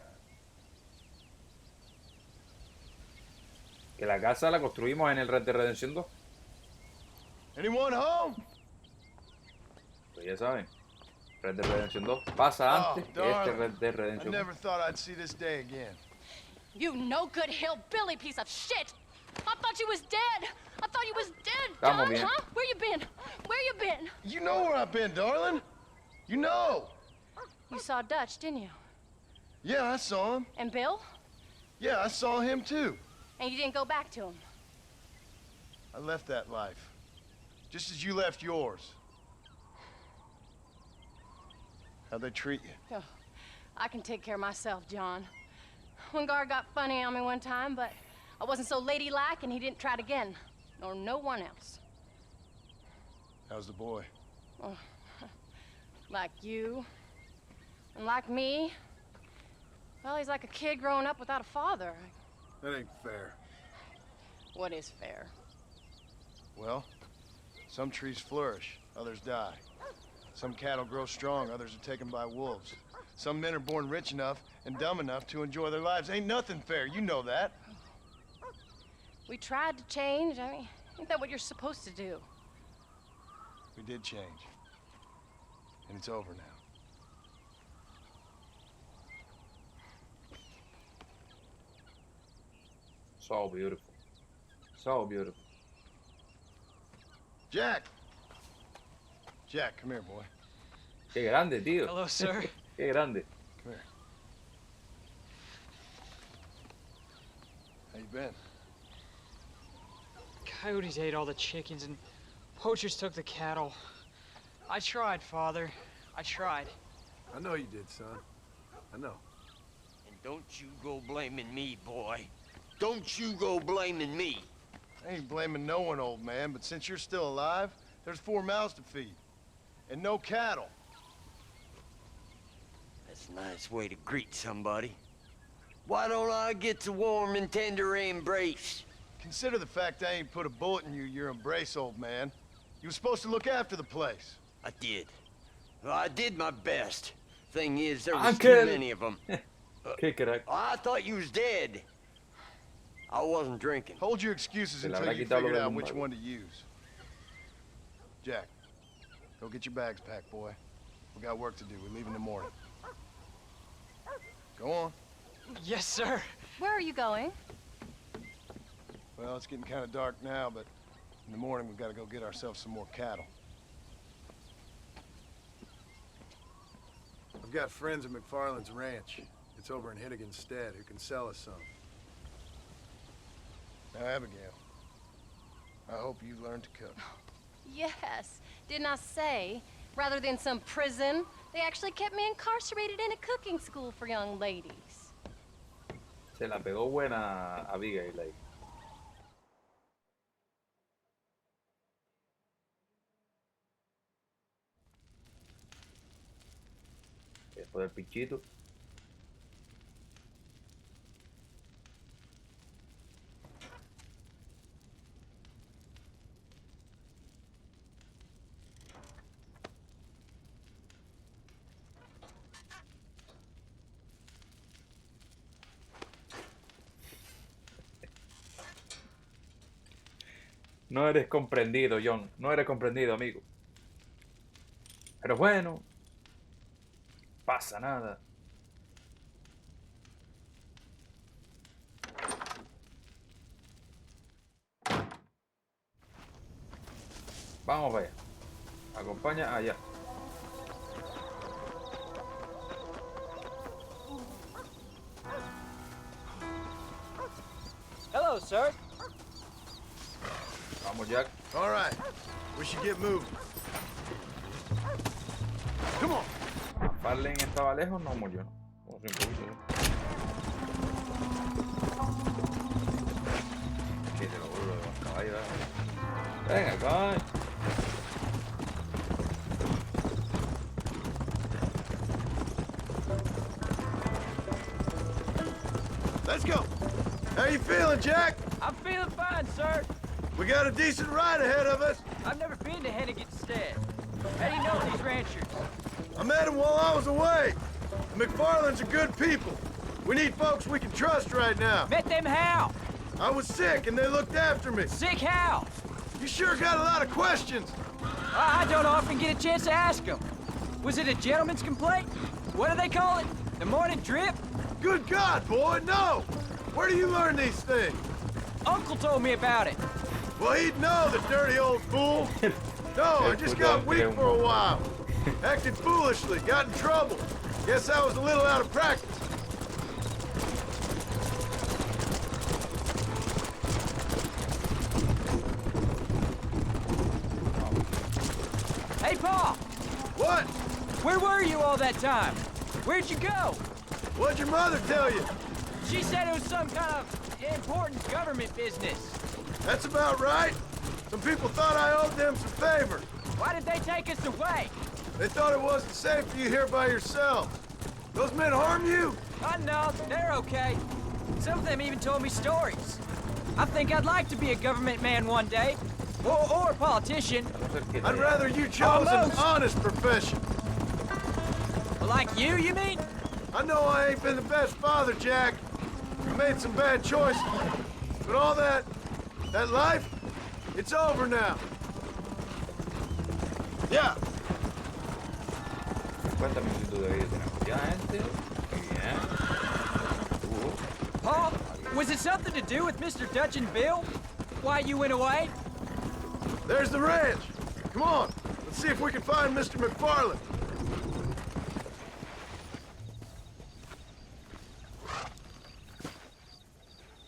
Speaker 1: Que la casa la construimos en el Red Dead Redemption 2.
Speaker 8: Anyone home?
Speaker 1: Pues ya saben, Red Dead Redemption 2 pasa antes que este
Speaker 8: darling.
Speaker 1: Red Dead
Speaker 8: I
Speaker 1: Redemption 2.
Speaker 8: never thought I'd see this day again.
Speaker 9: You no good hillbilly piece of shit! I thought you was dead! I thought you was dead,
Speaker 1: Estamos
Speaker 9: John,
Speaker 1: bien.
Speaker 9: huh? Where you been? Where you been?
Speaker 8: You know where I've been, darling. You know.
Speaker 9: You saw Dutch, didn't you?
Speaker 8: Yeah, I saw him.
Speaker 9: And Bill?
Speaker 8: Yeah, I saw him too.
Speaker 9: And you didn't go back to him?
Speaker 8: I left that life. Just as you left yours. How'd they treat you?
Speaker 9: Oh, I can take care of myself, John. One guard got funny on me one time, but I wasn't so ladylike and he didn't try it again. Nor no one else.
Speaker 8: How's the boy?
Speaker 9: Oh, like you. And like me. Well, he's like a kid growing up without a father.
Speaker 8: That ain't fair.
Speaker 9: What is fair?
Speaker 8: Well, some trees flourish, others die. Some cattle grow strong, others are taken by wolves. Some men are born rich enough and dumb enough to enjoy their lives. Ain't nothing fair, you know that.
Speaker 9: We tried to change. I mean, ain't that what you're supposed to do?
Speaker 8: We did change. And it's over now.
Speaker 1: So beautiful. So beautiful.
Speaker 8: Jack! Jack, come here, boy.
Speaker 1: Qué grande, tío.
Speaker 3: Hello, sir.
Speaker 1: Qué grande.
Speaker 8: Come here. How you been?
Speaker 7: Coyotes ate all the chickens and poachers took the cattle. I tried, Father. I tried.
Speaker 8: I know you did, son. I know.
Speaker 4: And don't you go blaming me, boy. Don't you go blaming me.
Speaker 8: I ain't blaming no one, old man, but since you're still alive, there's 4 mouths to feed. And no cattle.
Speaker 4: That's a nice way to greet somebody. Why don't I get the warm and tender embrace?
Speaker 8: Consider the fact I ain't put a bullet in your embrace, old man. You were supposed to look after the place.
Speaker 4: I did. Well, I did my best. Thing is, there was
Speaker 1: Uncle.
Speaker 4: too many of them.
Speaker 1: Qué crack.
Speaker 4: I thought you was dead. I wasn't drinking.
Speaker 8: Hold your excuses
Speaker 1: Se le
Speaker 8: until
Speaker 1: habrá
Speaker 8: you
Speaker 1: quitado lo
Speaker 8: figured
Speaker 1: del
Speaker 8: out which
Speaker 1: lumbago.
Speaker 8: one to use. Jack, go get your bags packed, boy. We got work to do. We leave in the morning. Go on.
Speaker 7: Yes, sir.
Speaker 9: Where are you going?
Speaker 8: Well, it's getting kind of dark now, but in the morning we've got to go get ourselves some more cattle. I've got friends at McFarland's ranch. It's over in Hinnigan's Stead who can sell us some. Now, Abigail, I hope you learn to cook.
Speaker 9: Yes. Didn't I say, rather than some prison, they actually kept me incarcerated in a cooking school for young ladies.
Speaker 1: Se la pegó buena Abigail ahí. Después del pichito. No eres comprendido, John. No eres comprendido, amigo. Pero bueno, pasa nada. Vamos para allá. Acompaña allá.
Speaker 7: Hello, sir.
Speaker 1: Vamos, Jack.
Speaker 8: All right, we should get moving. Come on.
Speaker 1: Farlane estaba lejos, no murió. O sí, un poquito, ¿no? Que te lo vuelvo de los caballos. Venga, caballo.
Speaker 8: Let's go. How you feeling, Jack?
Speaker 7: I'm feeling fine, sir.
Speaker 8: We got a decent ride ahead of us.
Speaker 7: I've never been to Hennigan's Stead. How do you know these ranchers?
Speaker 8: I met them while I was away. The McFarlands are good people. We need folks we can trust right now.
Speaker 7: Met them how?
Speaker 8: I was sick and they looked after me.
Speaker 7: Sick how?
Speaker 8: You sure got a lot of questions.
Speaker 7: I don't often get a chance to ask them. Was it a gentleman's complaint? What do they call it? The morning drip?
Speaker 8: Good God, boy, no! Where do you learn these things?
Speaker 7: Uncle told me about it.
Speaker 8: Well, he'd know, the dirty old fool. No, I just got weak for a while. Acted foolishly, got in trouble. Guess I was a little out of practice.
Speaker 7: Hey, Pa!
Speaker 8: What?
Speaker 7: Where were you all that time? Where'd you go?
Speaker 8: What'd your mother tell you?
Speaker 7: She said it was some kind of important government business.
Speaker 8: That's about right. Some people thought I owed them some favor.
Speaker 7: Why did they take us away?
Speaker 8: They thought it wasn't safe for you here by yourselves. Those men harm you?
Speaker 7: Oh, no, they're okay. Some of them even told me stories. I think I'd like to be a government man one day. Or a politician.
Speaker 8: I'd rather you chose an honest profession.
Speaker 7: Like you mean?
Speaker 8: I know I ain't been the best father, Jack. I made some bad choices. But all that life, it's over now. Yeah.
Speaker 1: ¿Cuánta minutos de vida tenemos? Ya, gente. Muy bien.
Speaker 7: Paul, was it something to do with Mr. Dutch and Bill? Why you went away?
Speaker 8: There's the ranch. Come on. Let's see if we can find Mr. McFarland.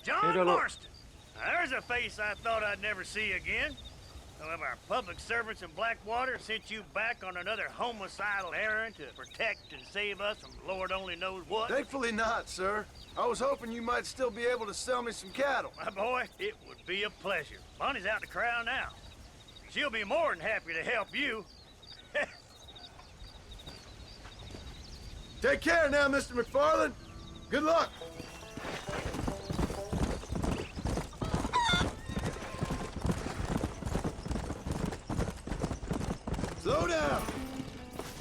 Speaker 10: John Marston. Now, there's a face I thought I'd never see again. Some of our public servants in Blackwater sent you back on another homicidal errand to protect and save us from Lord only knows what.
Speaker 8: Thankfully not, sir. I was hoping you might still be able to sell me some cattle.
Speaker 10: My boy, it would be a pleasure. Bonnie's out in the crowd now. She'll be more than happy to help you.
Speaker 8: Take care now, Mr. McFarland. Good luck. Slow down.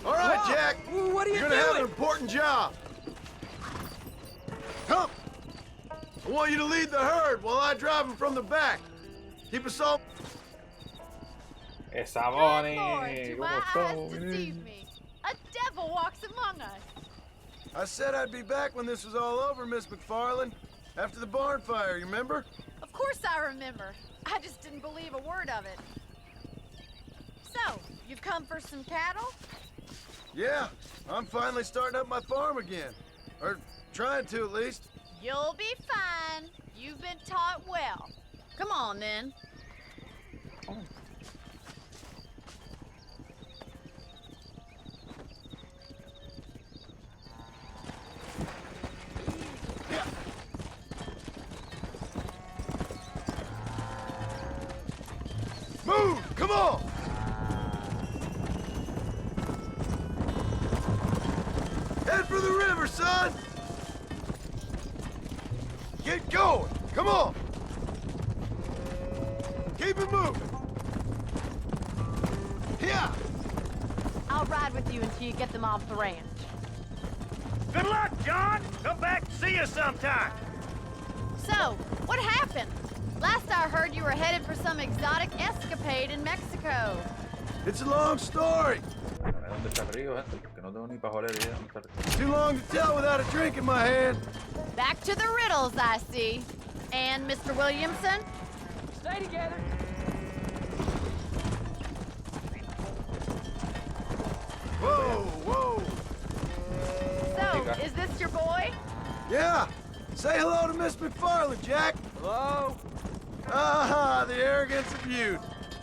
Speaker 8: All right,
Speaker 7: Whoa.
Speaker 8: Jack.
Speaker 7: What are you
Speaker 8: You're gonna have an
Speaker 7: doing?
Speaker 8: important job. Come. I want you to lead the herd while I drive them from the back. Keep us all...
Speaker 1: Esa
Speaker 11: Good
Speaker 1: Bonnie.
Speaker 11: Lord, do my
Speaker 1: ¿Cómo
Speaker 11: eyes
Speaker 1: estamos?
Speaker 11: deceive me? A devil walks among us.
Speaker 8: I said I'd be back when this was all over, Miss McFarland. After the barn fire, you remember?
Speaker 11: Of course I remember. I just didn't believe a word of it. So, you've come for some cattle?
Speaker 8: Yeah, I'm finally starting up my farm again. Or trying to, at least.
Speaker 11: You'll be fine. You've been taught well. Come on, then.
Speaker 8: Move! Come on! Head for the river, son! Get going! Come on! Keep it moving! Yeah!
Speaker 9: I'll ride with you until you get them off the ranch.
Speaker 10: Good luck, John. Come back and see us sometime.
Speaker 11: So, what happened? Last I heard, you were headed for some exotic escapade in Mexico.
Speaker 8: It's a long story.
Speaker 1: ¿Dónde está el río, gente? Porque no tengo ni para joder idea dónde está el río.
Speaker 8: Too long to tell without a drink in my hand.
Speaker 11: Back to the riddles, I see. And Mr. Williamson?
Speaker 7: Stay together.
Speaker 8: Whoa, whoa.
Speaker 11: So, is this your boy?
Speaker 8: Yeah. Say hello to Miss McFarland, Jack.
Speaker 7: Hello?
Speaker 8: Ah, the arrogance of youth.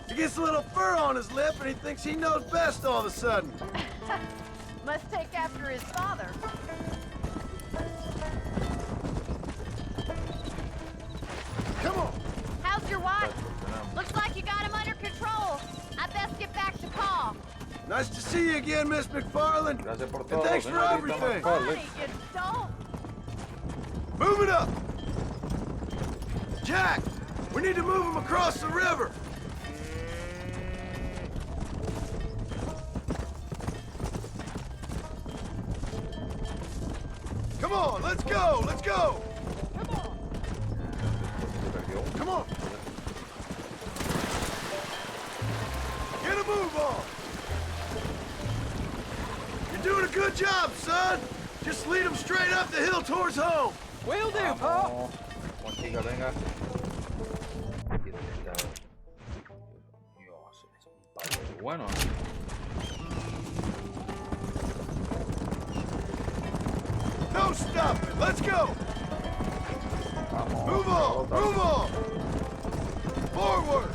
Speaker 8: He gets a little fur on his lip and he thinks he knows best all of a sudden.
Speaker 11: Must take after his father.
Speaker 8: Come on.
Speaker 11: How's your wife? Looks like you got him under control. I best get back to Pa.
Speaker 8: Nice to see you again, Miss McFarland.
Speaker 1: Gracias por
Speaker 8: And
Speaker 1: todo,
Speaker 8: thanks for
Speaker 1: señorita
Speaker 8: everything.
Speaker 1: McFarland.
Speaker 11: Honey, you don't.
Speaker 8: Move it up. Jack, we need to move him across the river. Come on, let's go, let's go. Come on. Get a move on. You're doing a good job, son. Just lead him straight up the hill towards home.
Speaker 7: Will do, Pa.
Speaker 1: Vamos, chica, venga. Dios, es un palo de bueno.
Speaker 8: No stopping. Let's go.
Speaker 1: Vamos.
Speaker 8: Move on. Move on. Forward.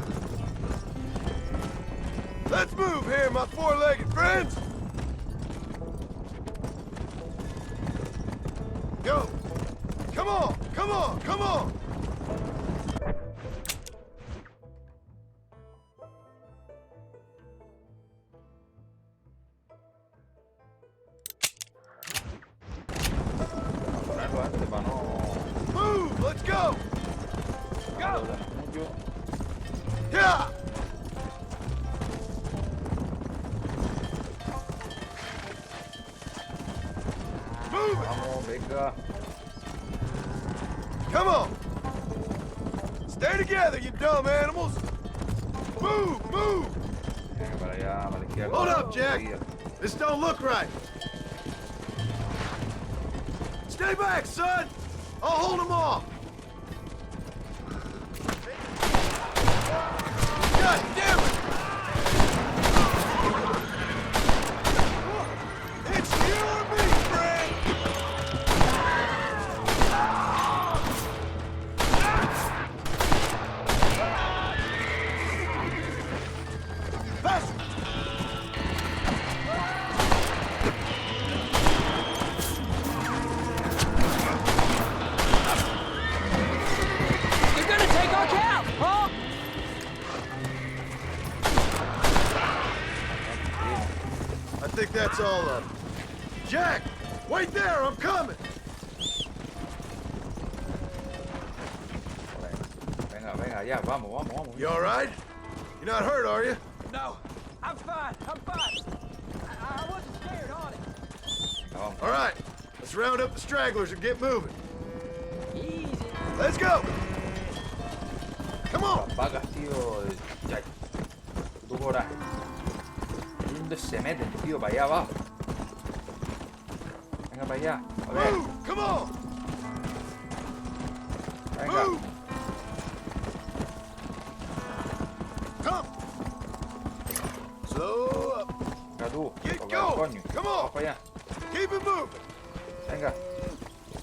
Speaker 8: Let's move here, my four-legged friends. Go. Come on. Come on. Come on.
Speaker 1: venga.
Speaker 8: Come on! Stay together, you dumb animals! Move, move!
Speaker 1: Venga, para allá, para la izquierda.
Speaker 8: Hold up, Jack!
Speaker 1: Seguida.
Speaker 8: This don't look right! Stay back, son! I'll hold them off! God damn it! It's you or me, friend! Faster!
Speaker 7: You're gonna take our cow, huh?
Speaker 8: I think that's all of them. Jack! Wait there, I'm coming!
Speaker 1: Venga, venga, ya, vamos, vamos, vamos.
Speaker 8: You alright? You're not hurt, are you?
Speaker 7: No, I'm fine. I'm fine. I wasn't scared, honest.
Speaker 1: Venga, vamos.
Speaker 8: Alright, let's round up the stragglers and get moving.
Speaker 7: Easy.
Speaker 8: Let's go! Come on!
Speaker 1: Las vacas, tío. Ya. Tu coraje. ¿Dónde se meten, tío? Para allá abajo. Venga, para allá. A ver.
Speaker 8: Move! Come on!
Speaker 1: Venga.
Speaker 8: Move! Come! Slow up.
Speaker 1: Venga tú.
Speaker 8: Get
Speaker 1: Toca el
Speaker 8: going.
Speaker 1: coño.
Speaker 8: Come on.
Speaker 1: Vamos para allá.
Speaker 8: Keep it moving!
Speaker 1: Venga.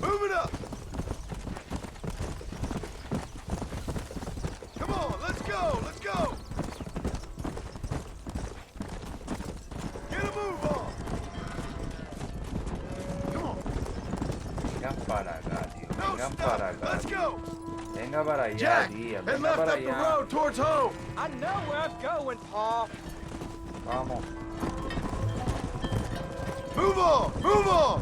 Speaker 8: Move it up! Come on, let's go! Let's go! Get a move on! Come on!
Speaker 1: Vengan para acá, tío.
Speaker 8: No
Speaker 1: Vengan
Speaker 8: stop!
Speaker 1: para acá.
Speaker 8: Let's
Speaker 1: tío.
Speaker 8: go!
Speaker 1: Venga para allá,
Speaker 8: Jack!
Speaker 1: tía.
Speaker 8: Head
Speaker 1: Venga
Speaker 8: left
Speaker 1: para
Speaker 8: up the
Speaker 1: allá.
Speaker 8: road towards home!
Speaker 7: I know where I'm going, Paul.
Speaker 1: Vamos.
Speaker 8: Move on! Move on!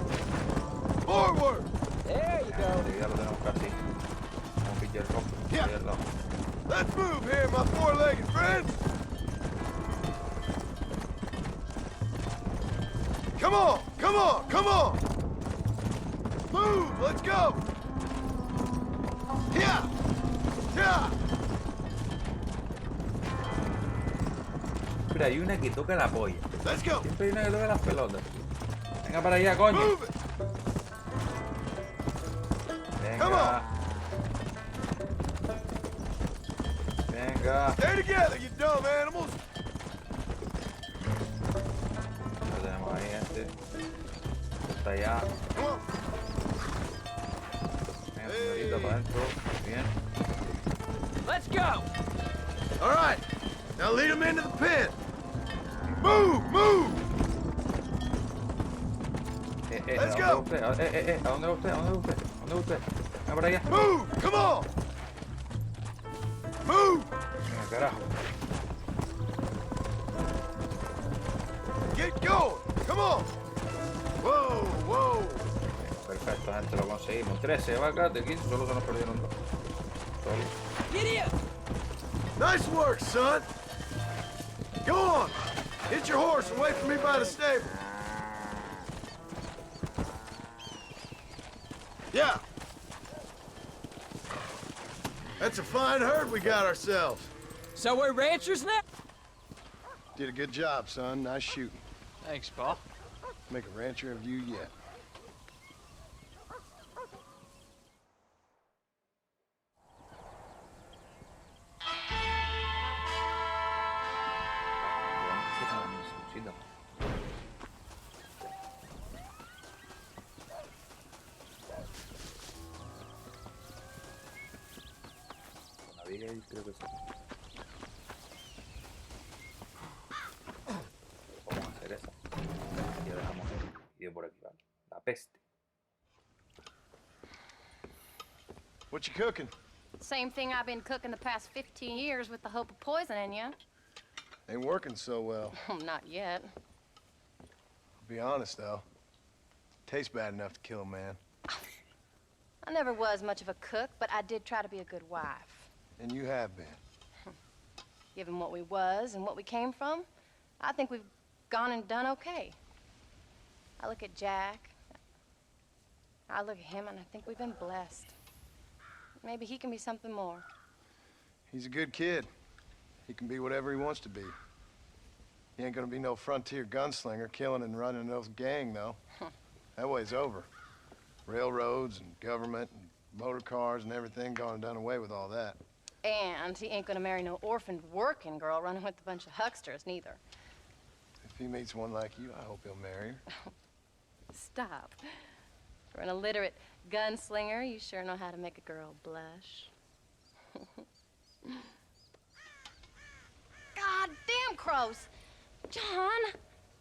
Speaker 8: Forward!
Speaker 7: There you go.
Speaker 1: Ya lo tenemos casi. Vamos a pillar el rojo.
Speaker 8: Yeah.
Speaker 1: Ahí al lado.
Speaker 8: Let's move here, my four-legged friends! Come on! Come on! Come on! Move! Let's go! Yeah! Yeah!
Speaker 1: Pero hay una que toca la polla.
Speaker 8: Let's go!
Speaker 1: Siempre hay una que toca las pelotas. Venga para allá, coño.
Speaker 8: Move it! Come
Speaker 1: Venga.
Speaker 8: on.
Speaker 1: Venga.
Speaker 8: Stay together, you dumb animals!
Speaker 1: Lo tenemos ahí, este. Está allá.
Speaker 8: Come on!
Speaker 1: Venga, señorita, para adentro. Bien.
Speaker 7: Let's go.
Speaker 8: All right, now lead them into the pen. Move! Move! Let's
Speaker 1: ¿A
Speaker 8: go.
Speaker 1: dónde va usted? ¿A dónde va usted? ¿A dónde va usted? ¿A dónde va usted? Venga para allá.
Speaker 8: Move! Come on! Move!
Speaker 1: Venga, carajo.
Speaker 8: Get going! Come on! Whoa! Whoa!
Speaker 1: Perfecto, gente, lo conseguimos. 13 vacas de 15, solo se nos perdieron 2. Solo.
Speaker 7: Giddy up.
Speaker 8: Nice work, son! Go on! Hit your horse and wait for me by the stable. Yeah! That's a fine herd we got ourselves.
Speaker 7: So we're ranchers now?
Speaker 8: Did a good job, son. Nice shooting.
Speaker 7: Thanks, Paul.
Speaker 8: Make a rancher of you yet.
Speaker 1: Creo que sí. Vamos a hacer esa. Y ya dejamos el video por aquí, ¿vale? La peste.
Speaker 8: What you cooking?
Speaker 9: Same thing I've been cooking the past 15 years with the hope of poisoning you.
Speaker 8: Ain't working so well.
Speaker 9: Not yet.
Speaker 8: I'll be honest, though. Tastes bad enough to kill a man.
Speaker 9: I never was much of a cook, but I did try to be a good wife.
Speaker 8: And you have been.
Speaker 9: Given what we was and what we came from, I think we've gone and done okay. I look at Jack. I look at him and I think we've been blessed. Maybe he can be something more.
Speaker 8: He's a good kid. He can be whatever he wants to be. He ain't gonna be no frontier gunslinger killing and running no gang, though. That way's over. Railroads and government and motor cars and everything gone and done away with all that.
Speaker 9: And he ain't gonna marry no orphaned working girl running with a bunch of hucksters, neither.
Speaker 8: If he meets one like you, I hope he'll marry her.
Speaker 9: Stop. For an illiterate gunslinger, you sure know how to make a girl blush. God damn crows! John!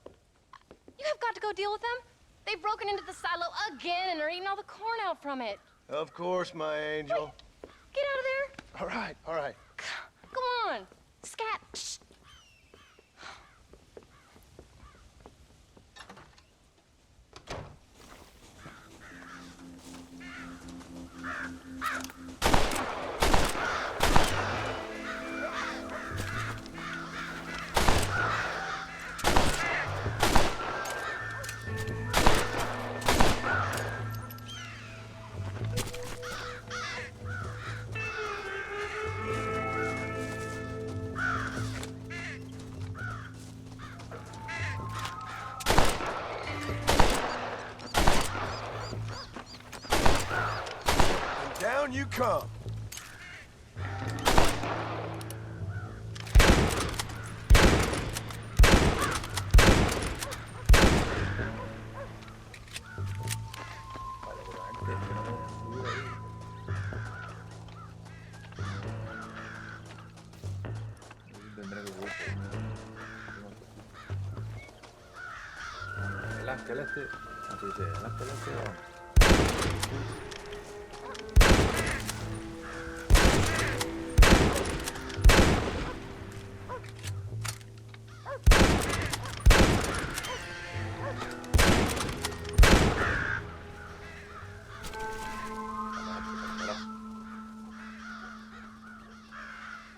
Speaker 9: You have got to go deal with them. They've broken into the silo again and are eating all the corn out from it.
Speaker 8: Of course, my angel.
Speaker 9: Wait, get out of there.
Speaker 8: All right, all right.
Speaker 9: Go on. Scat. Shh.
Speaker 8: Down you come.
Speaker 1: El ángel este, así dice, el ángel este.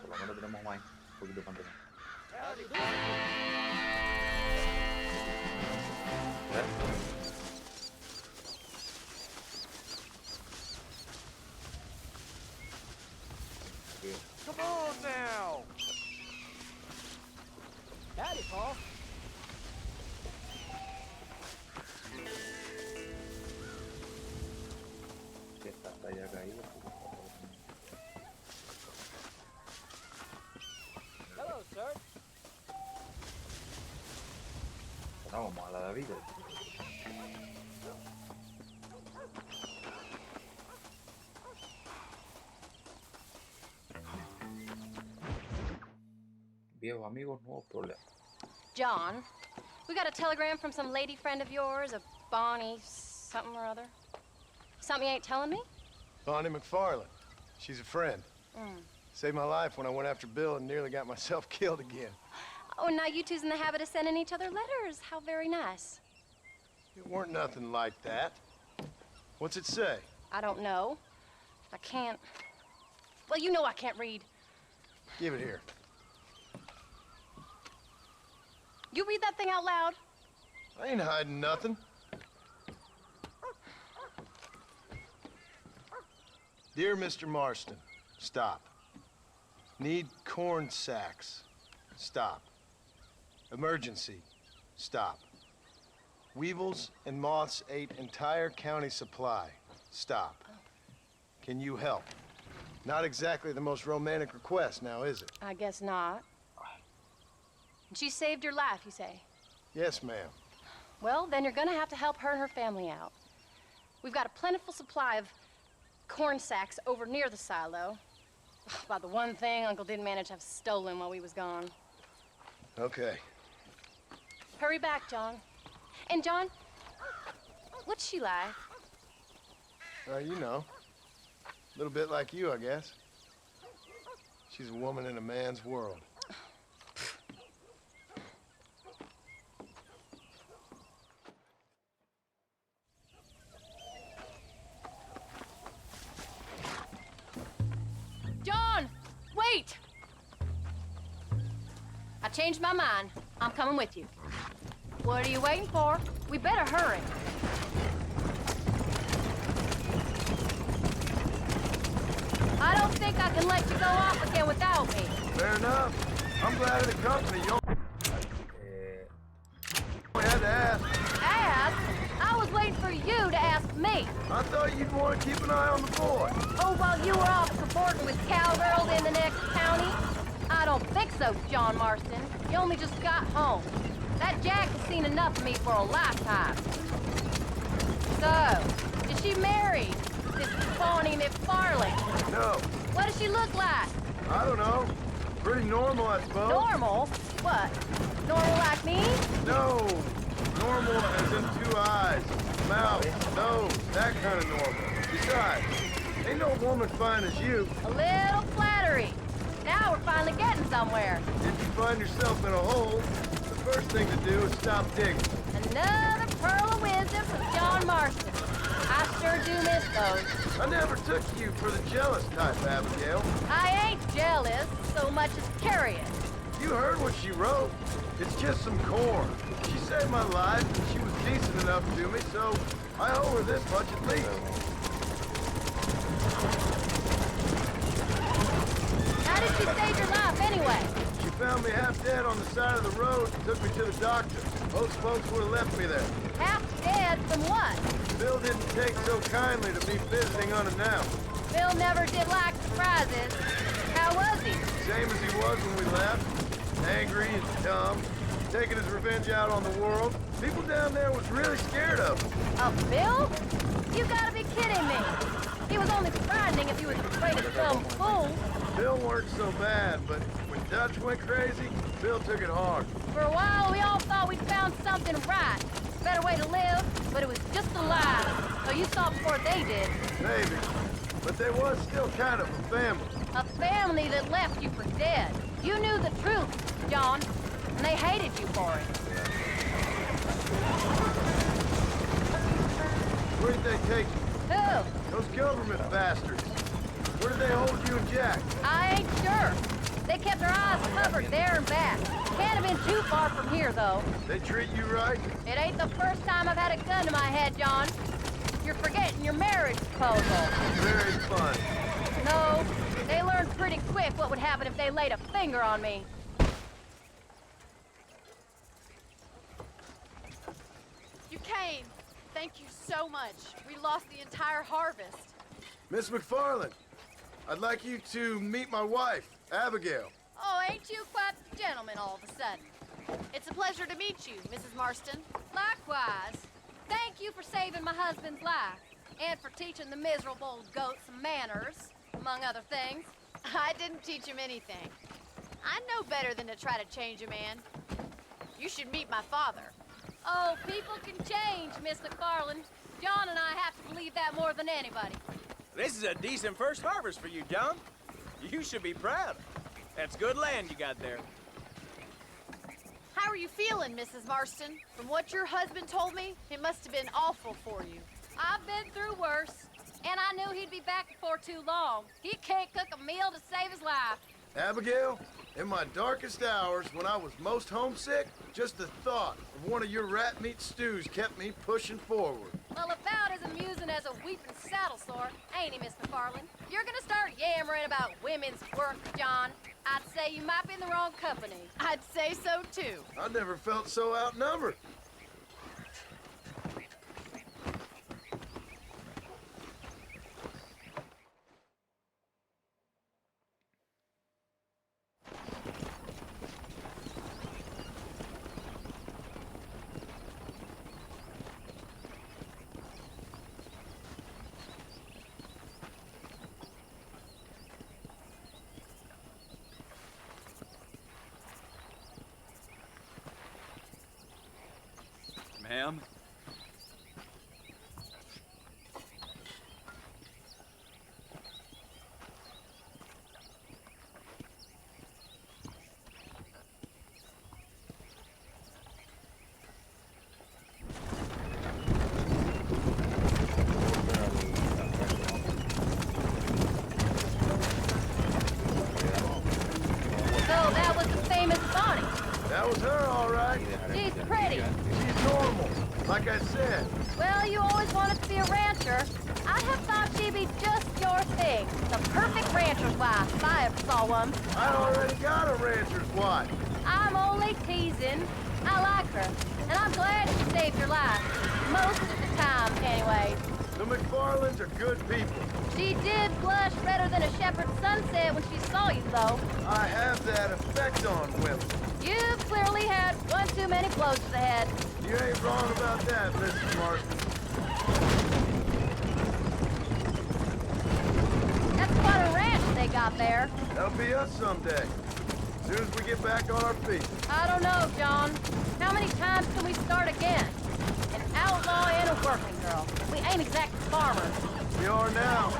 Speaker 1: Por lo menos tenemos más, un poquito de pantalla.
Speaker 7: Come on now! Howdy, Paul.
Speaker 1: Si esta está ya caída.
Speaker 7: Hello, sir.
Speaker 1: Ahora vamos a la David. Viejos amigos, nuevos problemas.
Speaker 9: John, we got a telegram from some lady friend of yours, a Bonnie something or other. Something you ain't telling me?
Speaker 8: Bonnie McFarland. She's a friend. Saved my life when I went after Bill and nearly got myself killed again.
Speaker 9: Oh, and now you two's in the habit of sending each other letters. How very nice.
Speaker 8: It weren't nothing like that. What's it say?
Speaker 9: I don't know. I can't. Well, you know I can't read.
Speaker 8: Give it here.
Speaker 9: You read that thing out loud?
Speaker 8: I ain't hiding nothing. Dear Mr. Marston, stop. Need corn sacks. Stop. Emergency. Stop. Weevils and moths ate entire county supply. Stop. Can you help? Not exactly the most romantic request now, is it?
Speaker 9: I guess not. She saved your life, you say?
Speaker 8: Yes, ma'am.
Speaker 9: Well, then you're gonna have to help her and her family out. We've got a plentiful supply of corn sacks over near the silo. About the one thing Uncle didn't manage to have stolen while we was gone.
Speaker 8: Okay.
Speaker 9: Hurry back, John. And John, what's she like?
Speaker 8: You know, a little bit like you, I guess. She's a woman in a man's world.
Speaker 9: John, wait! I changed my mind. I'm coming with you. What are you waiting for? We better hurry. I don't think I can let you go off again without me.
Speaker 8: Fair enough. I'm glad of the company. You only had to ask.
Speaker 9: Ask? I was waiting for you to ask me.
Speaker 8: I thought you'd want to keep an eye on the boy.
Speaker 9: Oh, while you were off cavorting with cowgirls in the next county? I don't think so, John Marston. You only just got home. That Jack has seen enough of me for a lifetime. So, is she married? This Bonnie McFarlane?
Speaker 8: No.
Speaker 9: What does she look like?
Speaker 8: I don't know. Pretty normal, I suppose.
Speaker 9: Normal? What? Normal like me?
Speaker 8: No. Normal as in 2 eyes, mouth, nose, that kind of normal. Besides, ain't no woman fine as you.
Speaker 9: A little flattery. Now we're finally getting somewhere.
Speaker 8: If you find yourself in a hole, the first thing to do is stop digging.
Speaker 9: Another pearl of wisdom from John Marston. I sure do miss those.
Speaker 8: I never took you for the jealous type, Abigail.
Speaker 9: I ain't jealous so much as curious.
Speaker 8: You heard what she wrote. It's just some corn. She saved my life, and she was decent enough to me, so I owe her this much at least.
Speaker 9: How did she save your life anyway?
Speaker 8: She found me half dead on the side of the road and took me to the doctor. Most folks would have left me there.
Speaker 9: Half dead from what?
Speaker 8: Bill didn't take so kindly to me visiting unannounced.
Speaker 9: Bill never did like surprises. How was he?
Speaker 8: Same as he was when we left. Angry and dumb. Taking his revenge out on the world. People down there was really scared of him.
Speaker 9: Of Bill? You gotta be kidding me. He was only frightening if he was afraid of some fool.
Speaker 8: Bill weren't so bad, but when Dutch went crazy, Bill took it hard.
Speaker 9: For a while, we all thought we'd found something right. Better way to live, but it was just a lie. So you saw before they did.
Speaker 8: Maybe. But they was still kind of a family.
Speaker 9: A family that left you for dead. You knew the truth, John, and they hated you for it.
Speaker 8: Where did they take you?
Speaker 9: Who?
Speaker 8: Those government bastards. Where did they hold you and Jack?
Speaker 9: I ain't sure. They kept their eyes covered there and back. Can't have been too far from here, though.
Speaker 8: They treat you right?
Speaker 9: It ain't the first time I've had a gun to my head, John. You're forgetting your marriage proposal.
Speaker 8: Very fun.
Speaker 9: No, they learned pretty quick what would happen if they laid a finger on me.
Speaker 11: You came. Thank you so much. We lost the entire harvest.
Speaker 8: Miss McFarlane, I'd like you to meet my wife, Abigail.
Speaker 11: Oh, ain't you quite the gentleman all of a sudden? It's a pleasure to meet you, Mrs. Marston.
Speaker 9: Likewise. Thank you for saving my husband's life. And for teaching the miserable old goat some manners, among other things.
Speaker 11: I didn't teach him anything. I know better than to try to change a man. You should meet my father.
Speaker 9: Oh, people can change, Miss McFarlane. John and I have to believe that more than anybody.
Speaker 12: This is a decent first harvest for you, John. You should be proud. That's good land you got there.
Speaker 11: How are you feeling, Mrs. Marston? From what your husband told me, it must have been awful for you.
Speaker 9: I've been through worse, and I knew he'd be back before too long. He can't cook a meal to save his life.
Speaker 8: Abigail, in my darkest hours, when I was most homesick, just the thought of one of your rat meat stews kept me pushing forward.
Speaker 9: Well, about as amusing as a weeping saddle sore, ain't he, Miss McFarlane? If you're gonna start yammering about women's work, John, I'd say you might be in the wrong company.
Speaker 11: I'd say so, too.
Speaker 8: I never felt so outnumbered.
Speaker 12: Ma'am?
Speaker 9: So that was the famous Bonnie.
Speaker 8: That was her, all right.
Speaker 9: She's pretty.
Speaker 8: She's normal. Like I said,
Speaker 9: Well, you always wanted to be a rancher. I'd have thought she'd be just your thing. The perfect rancher's wife, if I ever saw one.
Speaker 8: I already got a rancher's wife.
Speaker 9: I'm only teasing. I like her, and I'm glad she saved your life. Most of the time, anyway.
Speaker 8: The McFarlands are good people.
Speaker 9: She did blush redder than a shepherd's sunset when she saw you, though.
Speaker 8: I have that effect on women.
Speaker 9: You've clearly had one too many blows to the head.
Speaker 8: You ain't wrong about that, Mrs. Marston.
Speaker 9: That's quite a ranch they got there.
Speaker 8: That'll be us someday. As soon as we get back on our feet.
Speaker 9: I don't know, John. How many times can we start again? An outlaw and a working girl. We ain't exactly farmers.
Speaker 8: We are now.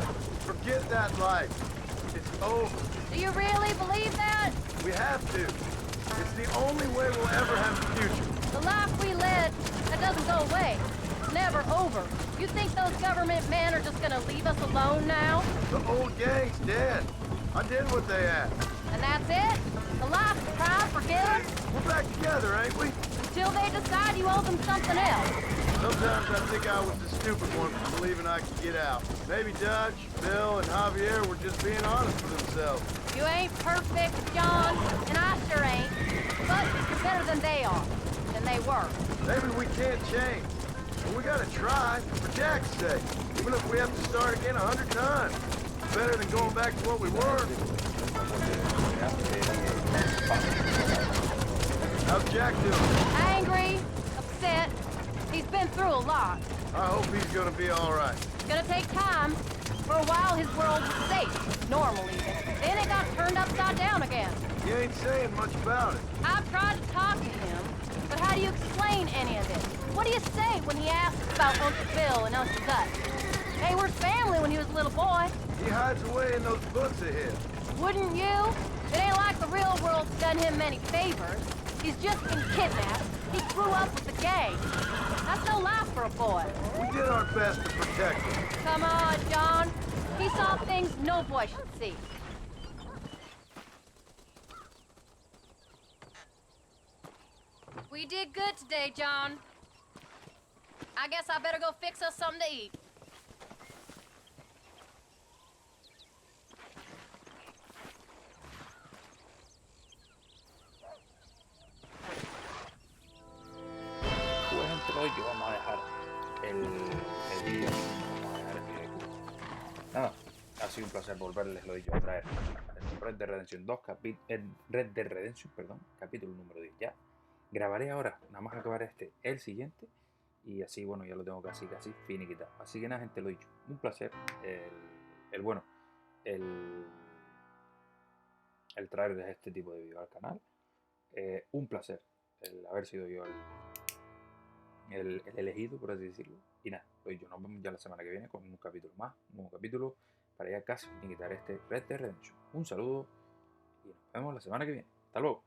Speaker 8: Forget that life. It's over.
Speaker 9: Do you really believe that?
Speaker 8: We have to. It's the only way we'll ever have a future.
Speaker 9: The life we led, that doesn't go away. It's never over. You think those government men are just gonna leave us alone now?
Speaker 8: The old gang's dead. I did what they asked.
Speaker 9: And that's it? The life of crime forgiven?
Speaker 8: We're back together, ain't we?
Speaker 9: Until they decide you owe them something else.
Speaker 8: Sometimes I think I was the stupid one for believing I could get out. Maybe Dutch, Bill, and Javier were just being honest with themselves.
Speaker 9: You ain't perfect, John, and I sure ain't. But you're better than they are. Than they were.
Speaker 8: Maybe we can't change. But we gotta try, for Jack's sake. Even if we have to start again 100 times. Better than going back to what we were. How's Jack doing?
Speaker 9: Angry, upset. He's been through a lot.
Speaker 8: I hope he's gonna be all right.
Speaker 9: It's gonna take time. For a while, his world was safe, normal even. Then it got turned upside down again.
Speaker 8: You ain't saying much about it.
Speaker 9: I've tried to talk to him, but how do you explain any of it? What do you say when he asks about Uncle Bill and Uncle Dutch? They were family when he was a little boy.
Speaker 8: He hides away in those books of his.
Speaker 9: Wouldn't you? It ain't like the real world's done him many favors. He's just been kidnapped. He grew up with the gang. That's no life for a boy.
Speaker 8: We did our best to protect him.
Speaker 9: Come on, John. He saw things no boy should see. We did good today, John. I guess I better go fix us something to eat.
Speaker 1: Pues entre hoy que vamos a dejar el vídeo. Vamos a dejar el vídeo aquí. Nada, ha sido un placer volverles, lo dicho, a traer el Red Dead Redemption 2, Red Dead Redemption, perdón, capítulo número 10 ya. Grabaré ahora, nada más acabar el siguiente, y así, bueno, ya lo tengo casi finiquitado. Así que nada, gente, lo dicho, un placer el traerles este tipo de vídeo al canal. Un placer el haber sido yo el elegido, por así decirlo. Y nada, lo dicho, nos vemos ya la semana que viene con un capítulo más, un nuevo capítulo, para ya casi finiquitar este Red Dead Redemption. Un saludo y nos vemos la semana que viene. Hasta luego.